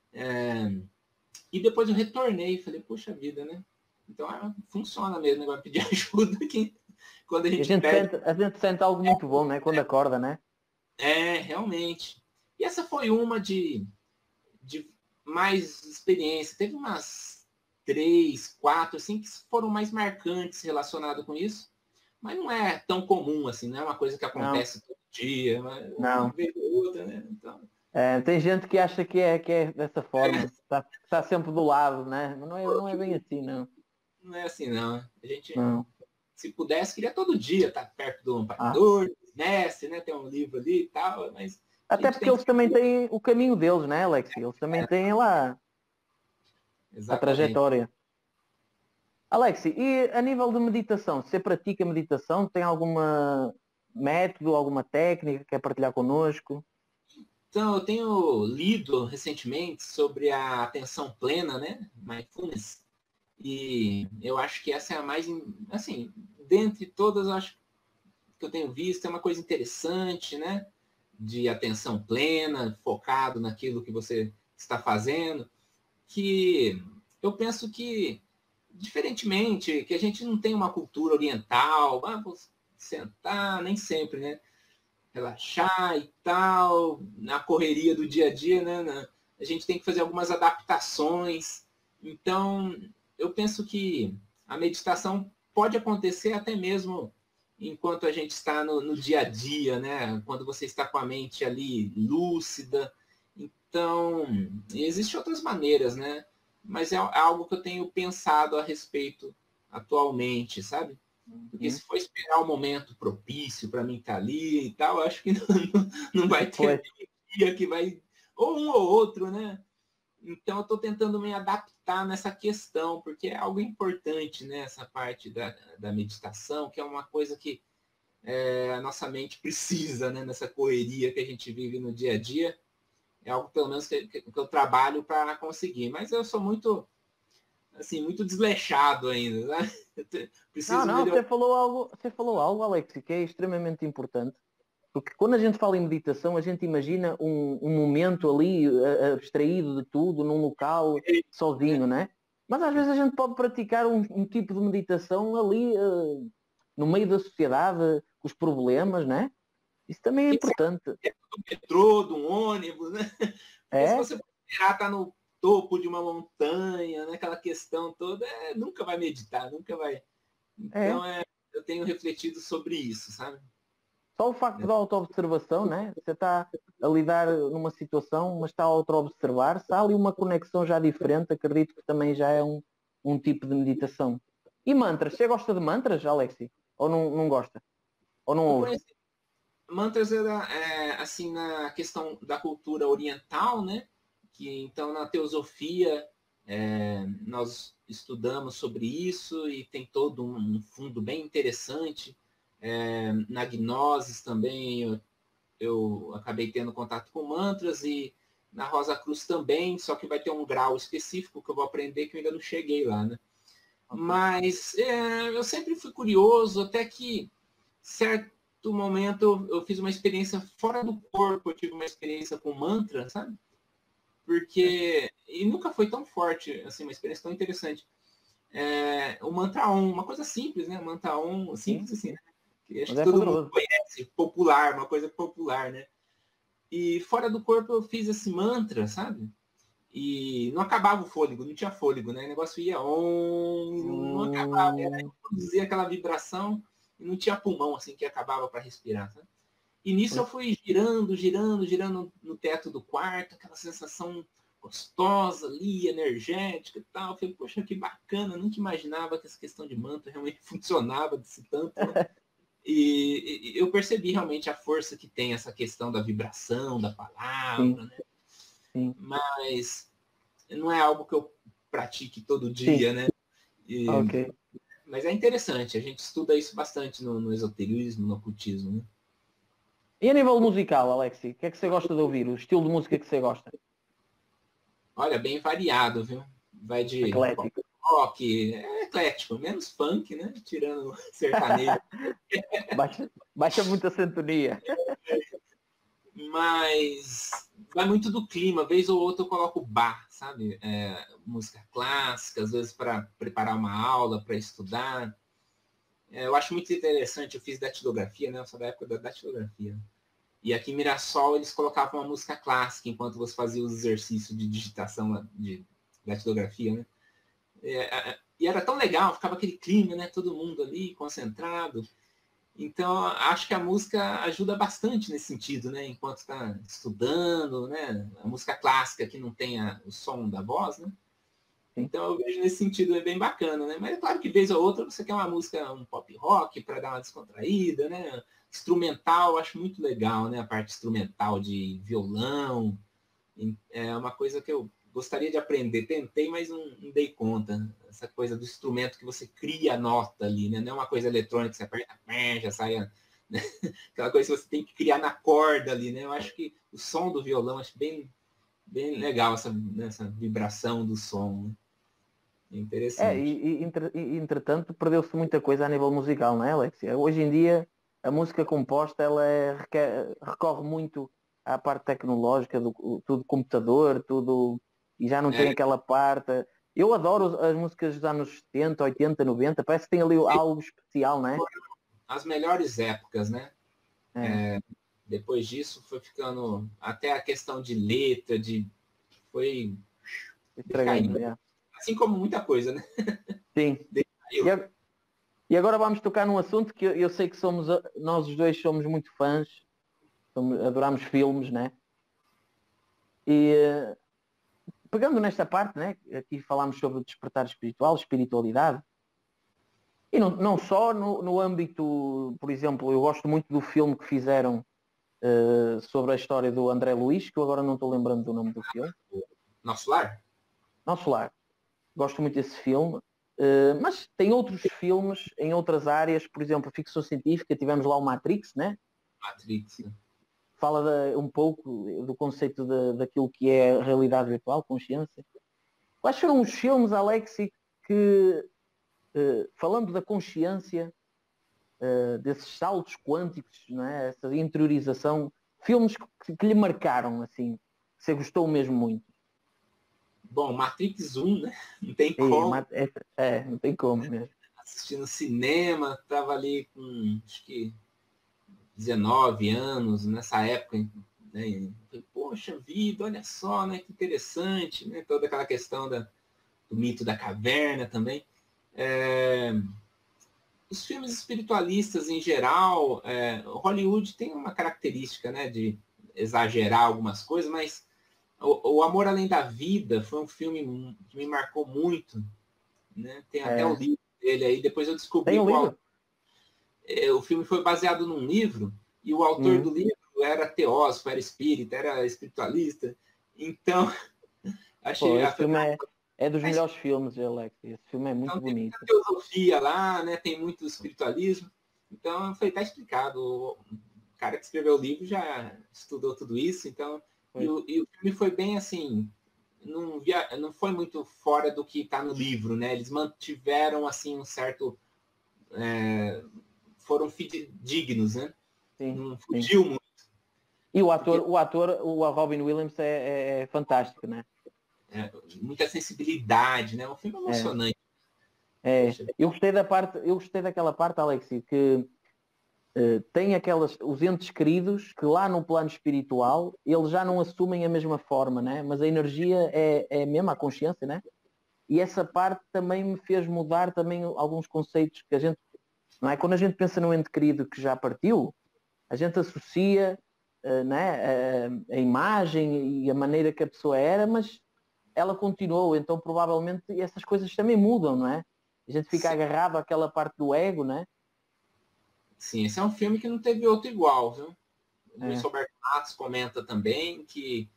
E depois eu retornei, falei, puxa vida, né? Então funciona mesmo, negócio de pedir ajuda aqui. Quando a gente pede... a gente sente algo muito bom, né? Quando acorda, né? Realmente. E essa foi uma de mais experiência. Teve umas 3, 4, assim, que foram mais marcantes relacionadas com isso. Mas não é tão comum, assim, não é uma coisa que acontece todo dia, mas uma vez ou outra, né? Então... tem gente que acha que é dessa forma, está sempre do lado, né? Mas não é bem assim, não. Não é assim, não. A gente, Não. se pudesse, queria todo dia estar perto do amparador, mestre, né? Tem um livro ali e tal, mas... Até porque eles também têm o caminho deles, né, Alex? Eles também têm lá a trajetória. Alex, e a nível de meditação, você pratica meditação? Tem alguma método, alguma técnica que quer partilhar connosco? Então, eu tenho lido recentemente sobre a atenção plena, né? Mindfulness. E eu acho que essa é a mais, assim, dentre todas, eu acho que eu tenho visto, é uma coisa interessante, né? De atenção plena, focado naquilo que você está fazendo, que eu penso que, diferentemente, que a gente não tem uma cultura oriental, vou sentar, nem sempre, né? Relaxar e tal, na correria do dia a dia, né? A gente tem que fazer algumas adaptações. Então, eu penso que a meditação pode acontecer até mesmo enquanto a gente está no dia a dia, né? Quando você está com a mente ali lúcida. Então, existem outras maneiras, né? Mas é algo que eu tenho pensado a respeito atualmente, sabe? Porque se for esperar o momento propício para mim estar ali e tal, acho que não vai ter dia que vai... Ou um ou outro, né? Então, eu estou tentando me adaptar nessa questão, porque é algo importante, né? Essa parte da meditação, que é uma coisa que a nossa mente precisa, né? Nessa correria que a gente vive no dia a dia. É algo, pelo menos, que eu trabalho para conseguir. Mas eu sou muito, assim, muito desleixado ainda, né? Preciso melhorar. Você falou algo, Alex, que é extremamente importante. Porque quando a gente fala em meditação, a gente imagina um momento ali abstraído de tudo, num local, sozinho, né? Mas às vezes a gente pode praticar um tipo de meditação ali no meio da sociedade, com os problemas, né? Isso também é importante. Do metrô, de um ônibus, né? Porque se você esperar estar no topo de uma montanha, né? Aquela questão toda, nunca vai meditar, nunca vai. Então, eu tenho refletido sobre isso, sabe? Só o facto da auto-observação, né? Você está a lidar numa situação, mas está a auto-observar. Se há ali uma conexão já diferente, acredito que também já é um tipo de meditação. E mantras? Você gosta de mantras, Alexi? Ou não gosta? Ou não ouve? Mantras assim, na questão da cultura oriental, né? Que então na teosofia nós estudamos sobre isso e tem todo um fundo bem interessante. Na Gnosis também eu acabei tendo contato com mantras e na Rosa Cruz também, só que vai ter um grau específico que eu vou aprender que eu ainda não cheguei lá, né? Okay. Mas eu sempre fui curioso, até que certo momento eu fiz uma experiência fora do corpo, eu tive uma experiência com mantra, sabe? Porque... E nunca foi tão forte, assim, uma experiência tão interessante. O mantra Om, uma coisa simples, né? O mantra Om, simples assim, né? Que acho que todo mundo conhece, popular, uma coisa popular, né? E fora do corpo eu fiz esse mantra, sabe? E não acabava o fôlego, não tinha fôlego, né? O negócio ia não acabava, produzia aquela vibração e não tinha pulmão, assim, que acabava para respirar, sabe? E nisso eu fui girando no teto do quarto, aquela sensação gostosa ali, energética e tal. Eu falei, poxa, que bacana, nunca imaginava que essa questão de mantra realmente funcionava desse tanto, né? E eu percebi realmente a força que tem essa questão da vibração, da palavra, né? Sim. Mas não é algo que eu pratique todo dia, Sim. né? Ok. Mas é interessante, a gente estuda isso bastante no esoterismo, no ocultismo, né? E a nível musical, Alexi, o que é que você gosta de ouvir? O estilo de música que você gosta? Olha, bem variado, viu? Vai de pop Eclético. rock, é eclético, menos funk, né? Tirando sertanejo. Baixa muita sintonia. Mas vai muito do clima. Vez ou outra eu coloco bar, sabe? Música clássica, às vezes para preparar uma aula, para estudar. Eu acho muito interessante, eu fiz datilografia, né? Eu sou da época da datilografia. E aqui em Mirassol eles colocavam uma música clássica enquanto você fazia os exercícios de digitação de datilografia, né? E era tão legal, ficava aquele clima, né? Todo mundo ali concentrado. Então, acho que a música ajuda bastante nesse sentido, né? Enquanto está estudando, né? A música clássica que não tem o som da voz, né? Então, eu vejo nesse sentido, é bem bacana, né? Mas é claro que, vez ou outra, você quer uma música, um pop rock, para dar uma descontraída, né? Instrumental, eu acho muito legal, né? A parte instrumental de violão. É uma coisa que eu gostaria de aprender. Tentei, mas não dei conta. Essa coisa do instrumento que você cria a nota ali, né? Não é uma coisa eletrônica que você aperta, já sai. Né? Aquela coisa que você tem que criar na corda ali, né? Eu acho que o som do violão, acho bem legal essa vibração do som. Né? É interessante. Entretanto, perdeu-se muita coisa a nível musical, não é, Alexia? Hoje em dia, a música composta, recorre muito à parte tecnológica, tudo computador, tudo, e já não tem aquela parte. Eu adoro as músicas dos anos 70, 80, 90, parece que tem ali algo especial, não é? As melhores épocas, né? É. Depois disso foi ficando até a questão de letra, foi Estragando, é. assim como muita coisa, né? Sim. E agora vamos tocar num assunto que eu sei que nós os dois somos muito fãs, adoramos filmes, né? E pegando nesta parte, né? Aqui falámos sobre o despertar espiritual, espiritualidade, e não só no âmbito, por exemplo, eu gosto muito do filme que fizeram sobre a história do André Luiz, que eu agora não estou lembrando do nome do filme. Nosso Lar? Nosso Lar. Gosto muito desse filme. Mas tem outros filmes em outras áreas, por exemplo, ficção científica, tivemos lá o Matrix, né? Matrix. Fala um pouco do conceito daquilo que é realidade virtual, consciência. Quais foram os filmes, Alexi, que, falando da consciência, desses saltos quânticos, não é? Essa interiorização, filmes que lhe marcaram, assim, que você gostou mesmo muito? Bom, Matrix 1, né? Não tem como. Não tem como mesmo. Assistindo cinema, tava ali com, acho que 19 anos, nessa época, né? Poxa vida, olha só, né? Que interessante, né? Toda aquela questão do mito da caverna também. Os filmes espiritualistas em geral, Hollywood tem uma característica, né? De exagerar algumas coisas, mas o Amor Além da Vida foi um filme que me marcou muito, né? Tem até o livro dele aí, depois eu descobri Tem um livro? O filme foi baseado num livro, e o autor do livro era teósofo, era espírita, era espiritualista. Então, achei... Esse filme é dos melhores filmes, Alex. Esse filme é muito Então, tem bonito. muita filosofia lá, né? Tem muito espiritualismo. Então, foi tá explicado. O cara que escreveu o livro já estudou tudo isso. Então, e o filme foi bem assim... Não foi muito fora do que está no livro, né? Eles mantiveram, assim, um certo... foram dignos, né? Sim, Não sim. fugiu muito. E o Robin Williams é fantástico, né? Muita sensibilidade, né? Um filme emocionante. Eu gostei daquela parte, Alex, que tem os entes queridos que lá no plano espiritual eles já não assumem a mesma forma, né? Mas a energia é mesmo a consciência, né? E essa parte também me fez mudar também alguns conceitos que a gente, não é? Quando a gente pensa no ente querido que já partiu, a gente associa né, a imagem e a maneira que a pessoa era, mas ela continuou, então provavelmente essas coisas também mudam, não é? A gente fica agarrado àquela parte do ego, não é? Sim, esse é um filme que não teve outro igual, viu? O Luiz É. Roberto Matos comenta também que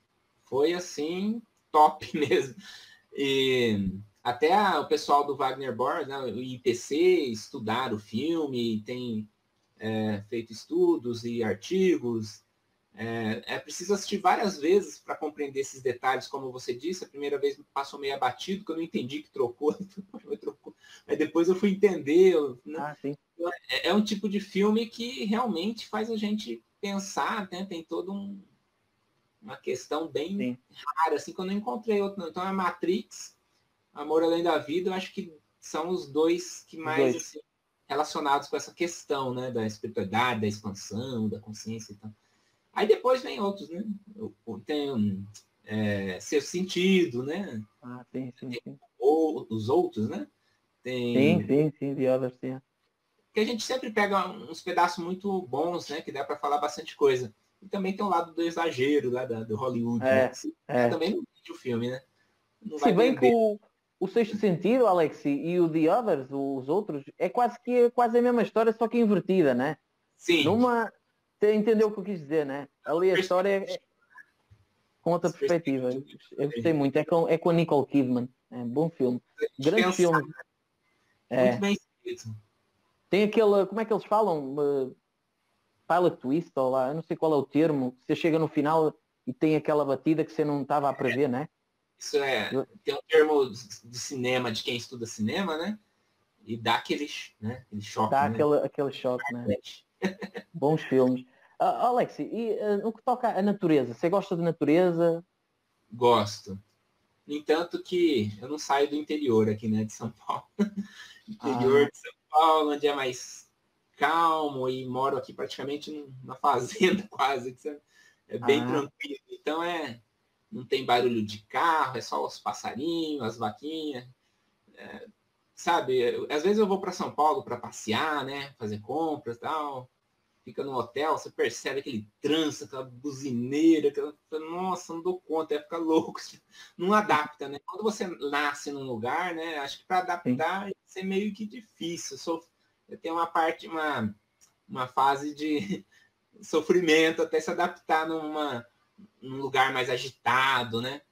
foi assim, top mesmo. E até o pessoal do Wagner Borges, né, o IPC, estudaram o filme, tem feito estudos e artigos. É preciso assistir várias vezes para compreender esses detalhes, como você disse. A primeira vez me passou meio abatido, que eu não entendi que trocou. Mas depois eu fui entender. Né? Ah, sim. É um tipo de filme que realmente faz a gente pensar, né? Tem toda uma questão bem Sim. rara, assim, que eu não encontrei outro. Então é Matrix, Amor Além da Vida, eu acho que são os dois que mais assim, relacionados com essa questão, né? Da espiritualidade, da expansão, da consciência e tal. Aí depois vem outros, né? Tem Sexto Sentido, né? Ah, sim, sim, sim. Ou os outros, né? Sim, Tem sim, sim, The Others, sim. que a gente sempre pega uns pedaços muito bons, né? Que dá para falar bastante coisa. E também tem o lado do exagero lá do Hollywood, né? É, Que se é. também não entende o filme, né? Não Se vai bem que vender. o Sexto Sentido, Alex, e o The Others, os outros, é quase a mesma história, só que invertida, né? Sim. Numa, você entendeu o que eu quis dizer, né? Ali a história é com outra perspectiva. Eu gostei muito. É com a Nicole Kidman. É um bom filme. Grandes Pensar filmes. muito É. bem escrito. Tem aquele, como é que eles falam? Pilot twist, ou lá, eu não sei qual é o termo. Você chega no final e tem aquela batida que você não estava a prever, né? Isso tem um termo de cinema, de quem estuda cinema, né? E dá aquele choque, Dá né? aquele choque, né? Bons filmes. Alex, e no que toca à natureza, você gosta de natureza? Gosto. No entanto que eu não saio do interior aqui, né, de São Paulo. Interior Ah, de São Paulo, onde é mais calmo e moro aqui praticamente numa fazenda quase, que é bem ah, tranquilo. Então não tem barulho de carro, é só os passarinhos, as vaquinhas, sabe? Às vezes eu vou para São Paulo para passear, né, fazer compras, e tal. Fica no hotel, você percebe aquele trânsito, aquela buzineira, nossa, não dou conta, ia ficar louco. Não adapta, né? Quando você nasce num lugar, né? Acho que para sim. adaptar isso é meio que difícil. Eu tenho uma fase de sofrimento até se adaptar num lugar mais agitado, né?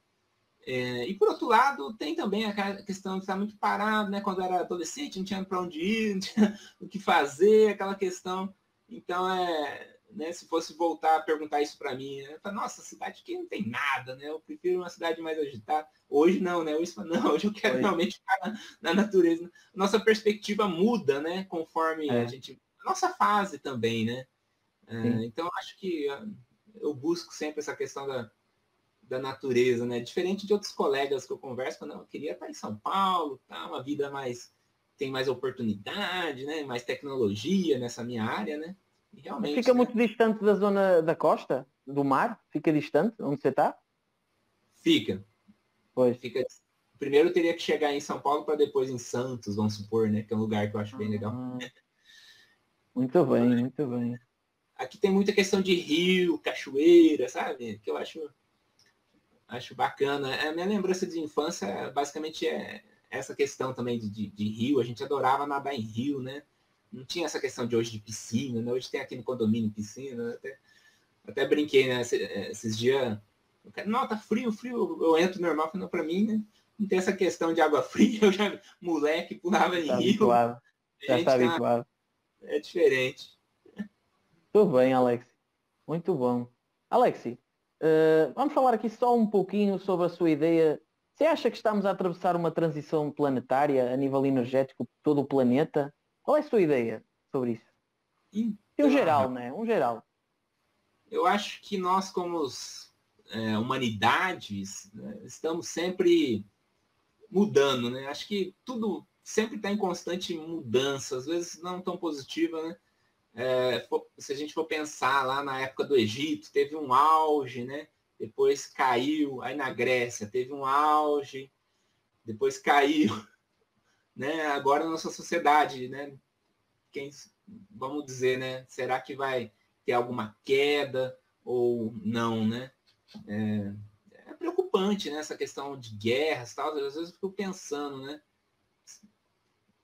E por outro lado, tem também a questão de estar muito parado, né? Quando eu era adolescente, não tinha para onde ir, não tinha o que fazer, aquela questão. Então, né, se fosse voltar a perguntar isso para mim, né? Eu falo, nossa, cidade aqui não tem nada, né? Eu prefiro uma cidade mais agitada. Hoje não, né? Hoje, não, hoje eu quero Pois, realmente ficar na natureza. Nossa perspectiva muda, né? Conforme a é, gente. Nossa fase também, né? sim. Então, acho que eu busco sempre essa questão da natureza, né? Diferente de outros colegas que eu converso, não, eu queria estar em São Paulo, tá? Uma vida tem mais oportunidade, né? Mais tecnologia nessa minha área, né? E Mas realmente, fica né? muito distante da zona da costa, do mar? Fica distante onde você está? Fica, Pois. fica. Primeiro eu teria que chegar em São Paulo para depois em Santos, vamos supor, né? Que é um lugar que eu acho bem legal. Ah, muito bem, muito bem. Aqui tem muita questão de rio, cachoeira, sabe? Que eu acho bacana. A minha lembrança de infância basicamente é essa questão também de rio. A gente adorava nadar em rio, né? Não tinha essa questão de hoje de piscina, né? Hoje tem aqui no condomínio piscina. Né? Até brinquei, né? Esses dias. Não, tá frio, frio. Eu entro normal, falando para mim, né? Não tem essa questão de água fria. Eu já, moleque, pulava Já em está rio. habituado. A Já está gente habituado. é diferente. Tudo bem, Alex. Muito bom. Alexi, vamos falar aqui só um pouquinho sobre a sua ideia. Você acha que estamos a atravessar uma transição planetária a nível energético por todo o planeta? Qual é a sua ideia sobre isso? E um Então, geral, né? Um geral. eu acho que nós, como humanidades, né, estamos sempre mudando, né? Acho que tudo sempre está em constante mudança, às vezes não tão positiva, né? Se a gente for pensar lá na época do Egito, teve um auge, né? Depois caiu, aí na Grécia teve um auge, depois caiu, né? Agora na nossa sociedade, né? Quem, vamos dizer, né? Será que vai ter alguma queda ou não, né? É preocupante preocupante, né? Essa questão de guerras e tal. Às vezes eu fico pensando, né?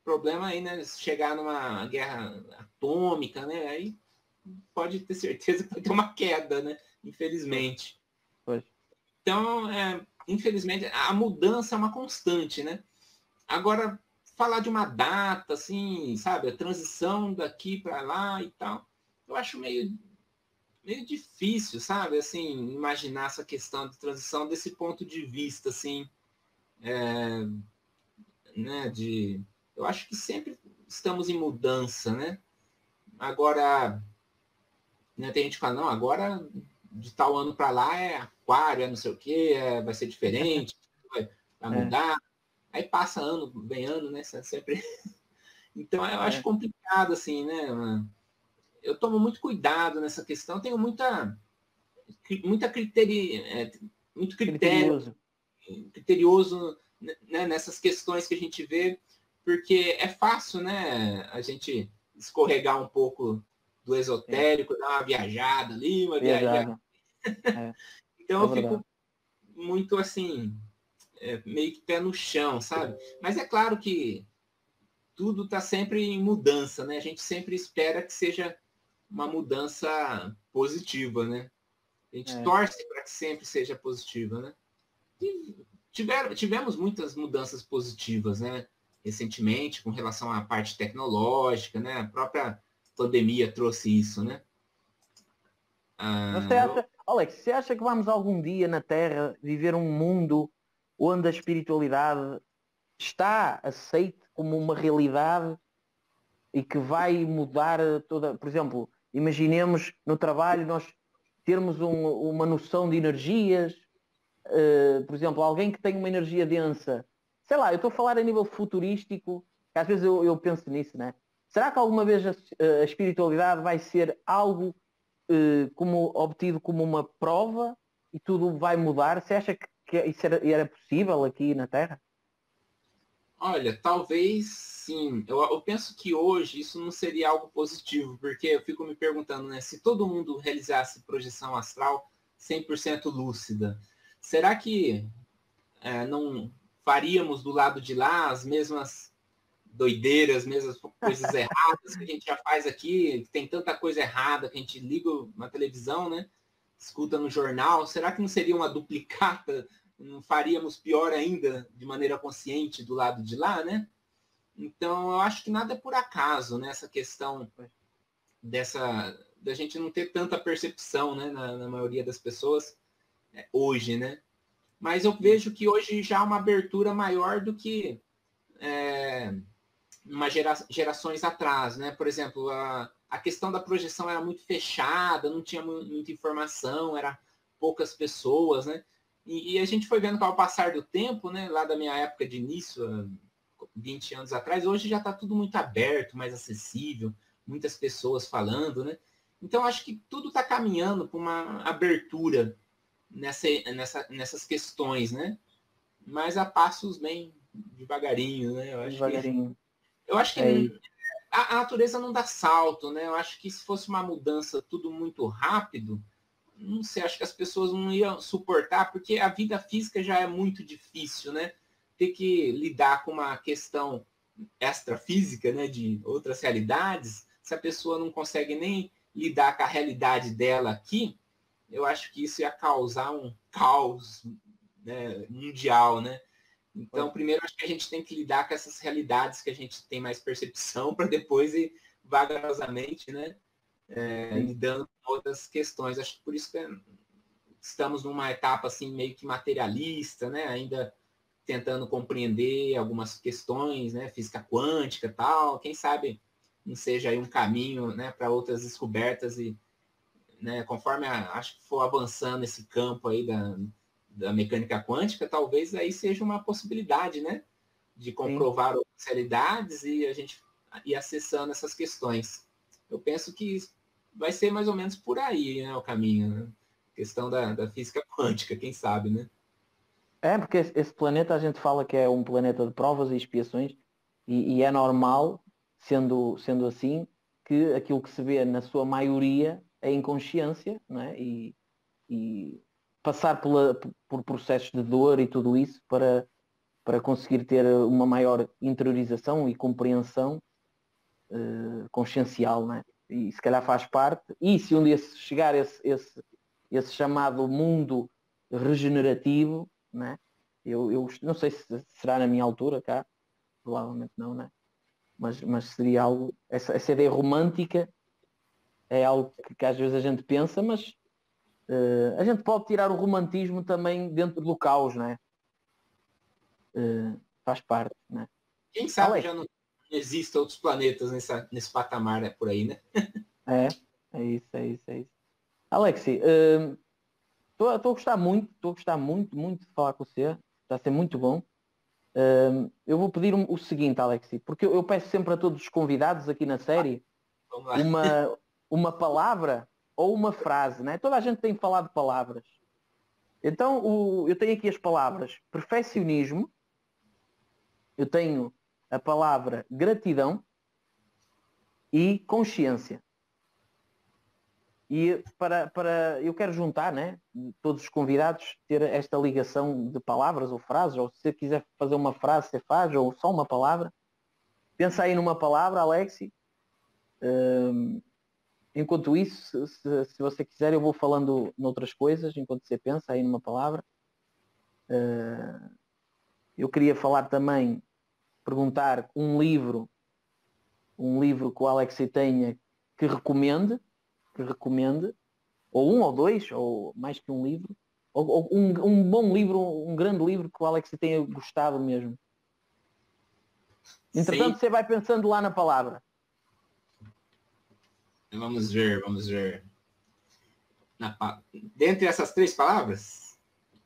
O problema aí, né? Chegar numa guerra atômica, né? Aí pode ter certeza que vai ter uma queda, né? Infelizmente. Pois. Então, infelizmente, a mudança é uma constante, né? Agora, falar de uma data, assim, sabe? A transição daqui para lá e tal, eu acho meio difícil, sabe? Assim, imaginar essa questão de transição desse ponto de vista, assim, né? Eu acho que sempre estamos em mudança, né? Agora, né, tem gente que fala, não, agora de tal ano para lá é aquário, é não sei o quê, vai ser diferente, vai mudar. Aí passa ano, vem ano, né? Sempre. Então eu acho complicado, assim, né? Eu tomo muito cuidado nessa questão, tenho muito critério, criterioso, né, nessas questões que a gente vê, porque é fácil, né? A gente escorregar um pouco do esotérico, dar uma viajada ali, uma viajada. Então eu fico muito assim, meio que pé no chão, sabe? Mas é claro que tudo está sempre em mudança, né? A gente sempre espera que seja uma mudança positiva, né? A gente torce para que sempre seja positiva, né? E tivemos muitas mudanças positivas, né? Recentemente, com relação à parte tecnológica, né? A própria pandemia trouxe isso, né? Você acha, Alex, você acha que vamos algum dia na Terra viver um mundo onde a espiritualidade está aceite como uma realidade e que vai mudar toda... Por exemplo, imaginemos no trabalho nós termos uma noção de energias, por exemplo, alguém que tem uma energia densa, sei lá, eu estou a falar a nível futurístico, que às vezes eu penso nisso, né? Será que alguma vez a espiritualidade vai ser algo como obtido como uma prova e tudo vai mudar? Você acha que isso era possível aqui na Terra? Olha, talvez sim. Eu penso que hoje isso não seria algo positivo, porque eu fico me perguntando, né? Se todo mundo realizasse projeção astral 100% lúcida, será que não faríamos do lado de lá as mesmas doideiras, as mesmas coisas erradas que a gente já faz aqui? Tem tanta coisa errada que a gente liga na televisão, né? Escuta no jornal. Será que não seria uma duplicata? Não faríamos pior ainda de maneira consciente do lado de lá, né? Então, eu acho que nada é por acaso, né? Essa questão da gente não ter tanta percepção, né? Na maioria das pessoas hoje, né? Mas eu vejo que hoje já há uma abertura maior do que gerações atrás, né? Por exemplo, a questão da projeção era muito fechada, não tinha muita informação, era poucas pessoas, né? E a gente foi vendo que ao passar do tempo, né? Lá da minha época de início, 20 anos atrás, hoje já está tudo muito aberto, mais acessível, muitas pessoas falando, né? Então acho que tudo está caminhando para uma abertura nessas questões, né? Mas a passos bem devagarinho, né? Devagarinho. Eu acho que a natureza não dá salto, né? Eu acho que se fosse uma mudança tudo muito rápido, não sei, acho que as pessoas não iam suportar, porque a vida física já é muito difícil, né? Ter que lidar com uma questão extrafísica, né, de outras realidades, se a pessoa não consegue nem lidar com a realidade dela aqui, eu acho que isso ia causar um caos, né, mundial, né? Então, primeiro, acho que a gente tem que lidar com essas realidades que a gente tem mais percepção para depois ir vagarosamente, né, lidando com outras questões. Acho que por isso que estamos numa etapa assim meio que materialista, né, ainda tentando compreender algumas questões, né, física quântica, tal. Quem sabe não seja aí um caminho, né, para outras descobertas e, né, conforme acho que for avançando esse campo aí da mecânica quântica, talvez aí seja uma possibilidade, né, de comprovar outras realidades e a gente ir acessando essas questões. Eu penso que vai ser mais ou menos por aí, né, o caminho, né? Questão da física quântica, quem sabe, né? Porque esse planeta a gente fala que é um planeta de provas e expiações e é normal, sendo assim, que aquilo que se vê na sua maioria é inconsciência, não é? E passar por processos de dor e tudo isso para conseguir ter uma maior interiorização e compreensão consciencial, né? E se calhar faz parte. E se um dia chegar esse chamado mundo regenerativo, né? Eu não sei se será na minha altura cá, provavelmente não, né? Mas seria algo, essa ideia romântica é algo que às vezes a gente pensa, mas a gente pode tirar o romantismo também dentro do caos, né? Faz parte, né? Quem sabe Alex, já não existem outros planetas nesse patamar por aí, né? é isso. Alex, estou a gostar muito, muito de falar com você. Está a ser muito bom. Eu vou pedir o seguinte, Alex, porque eu peço sempre a todos os convidados aqui na série Vamos lá. uma palavra ou uma frase, né? Toda a gente tem falado de palavras. Então, eu tenho aqui as palavras perfeccionismo, eu tenho a palavra gratidão e consciência. E eu quero juntar, né, todos os convidados, ter esta ligação de palavras ou frases, ou se você quiser fazer uma frase, você faz, ou só uma palavra. Pensa aí numa palavra, Alexi. Enquanto isso, se você quiser, eu vou falando noutras coisas, enquanto você pensa aí numa palavra. Eu queria falar também, perguntar um livro que o Alexi tenha que recomende, ou um ou dois, ou mais que um livro, ou um bom livro, um grande livro que o Alexi tenha gostado mesmo. Entretanto, Sim. você vai pensando lá na palavra. Vamos ver. Dentre essas 3 palavras,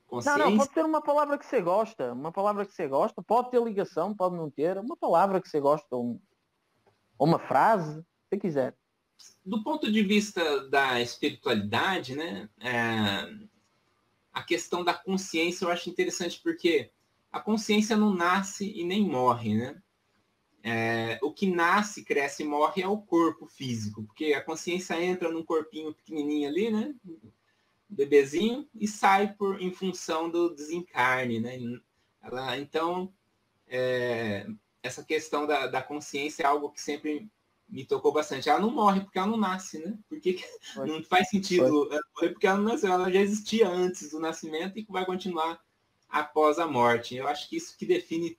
consciência... Não, pode ser uma palavra que você gosta, pode ter ligação, pode não ter, uma palavra que você gosta, ou uma frase, se quiser. Do ponto de vista da espiritualidade, né, a questão da consciência eu acho interessante porque a consciência não nasce e nem morre, né? O que nasce, cresce e morre é o corpo físico, porque a consciência entra num corpinho pequenininho ali, né, bebezinho, e sai em função do desencarne, né? Então, essa questão da consciência é algo que sempre me tocou bastante. Ela não morre porque ela não nasce, né? Porque não faz sentido morrer porque ela não nasceu, ela já existia antes do nascimento e vai continuar após a morte. Eu acho que isso que define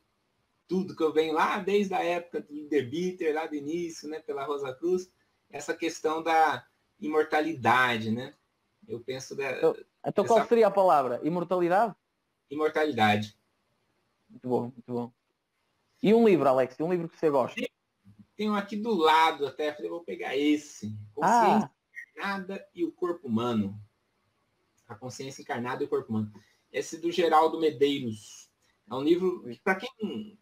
tudo que eu venho lá desde a época do Leader-Bitter, lá do início, né, pela Rosa Cruz, essa questão da imortalidade, né? Eu penso Então qual seria a palavra? Imortalidade? Imortalidade. Muito bom, muito bom. E um livro, Alex? Um livro que você gosta? Tem um aqui do lado até, falei, vou pegar esse. Consciência encarnada e o corpo humano. A consciência encarnada e o corpo humano. Esse do Geraldo Medeiros. É um livro que, para quem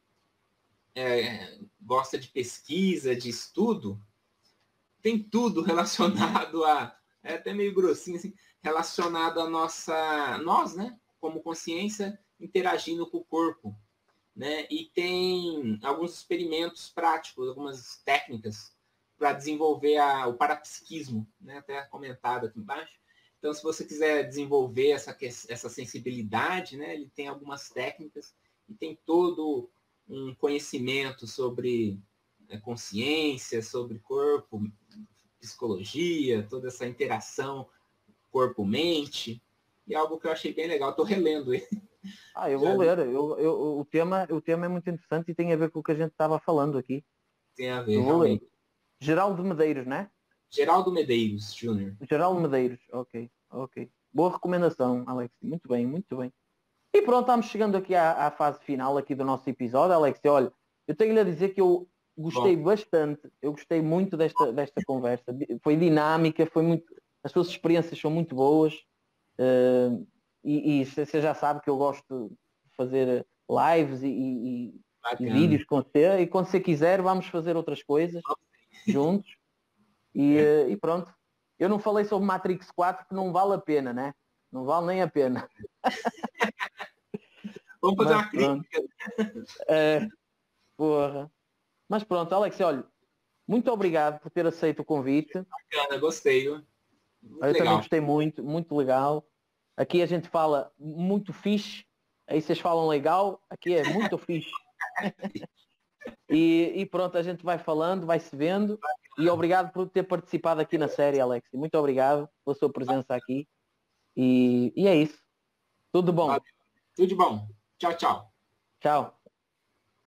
gosta de pesquisa, de estudo, tem tudo relacionado é até meio grossinho, assim, relacionado a nós, né, como consciência, interagindo com o corpo. Né? E tem alguns experimentos práticos, algumas técnicas para desenvolver o parapsiquismo, né? Até comentado aqui embaixo. Então, se você quiser desenvolver essa sensibilidade, né? Ele tem algumas técnicas e tem todo um conhecimento sobre consciência, sobre corpo, psicologia, toda essa interação corpo-mente. E é algo que eu achei bem legal. Estou relendo ele. Eu vou ler. O tema é muito interessante e tem a ver com o que a gente estava falando aqui. Tem a ver, realmente. Ler. Geraldo Medeiros, né? Geraldo Medeiros, Júnior. Geraldo Medeiros, ok. Boa recomendação, Alex. Muito bem. E pronto, estamos chegando aqui à fase final aqui do nosso episódio, Alex. Olha, eu tenho-lhe a dizer que eu gostei bastante, eu gostei muito desta conversa. Foi dinâmica, foi muito... As suas experiências são muito boas. E você já sabe que eu gosto de fazer lives e vídeos com você, e quando você quiser vamos fazer outras coisas juntos e pronto. Eu não falei sobre Matrix 4 que não vale a pena, né? Não vale nem a pena. Vamos fazer uma crítica. Porra. Mas pronto, Alex, olha, muito obrigado por ter aceito o convite. Bacana, gostei. Eu também gostei muito legal. Aqui a gente fala muito fixe, aí vocês falam legal, aqui é muito fixe. E pronto, a gente vai falando, vai se vendo. E obrigado por ter participado aqui na série, Alex. Muito obrigado pela sua presença aqui. E é isso. Tudo bom. Tudo de bom. Tchau, tchau. Tchau.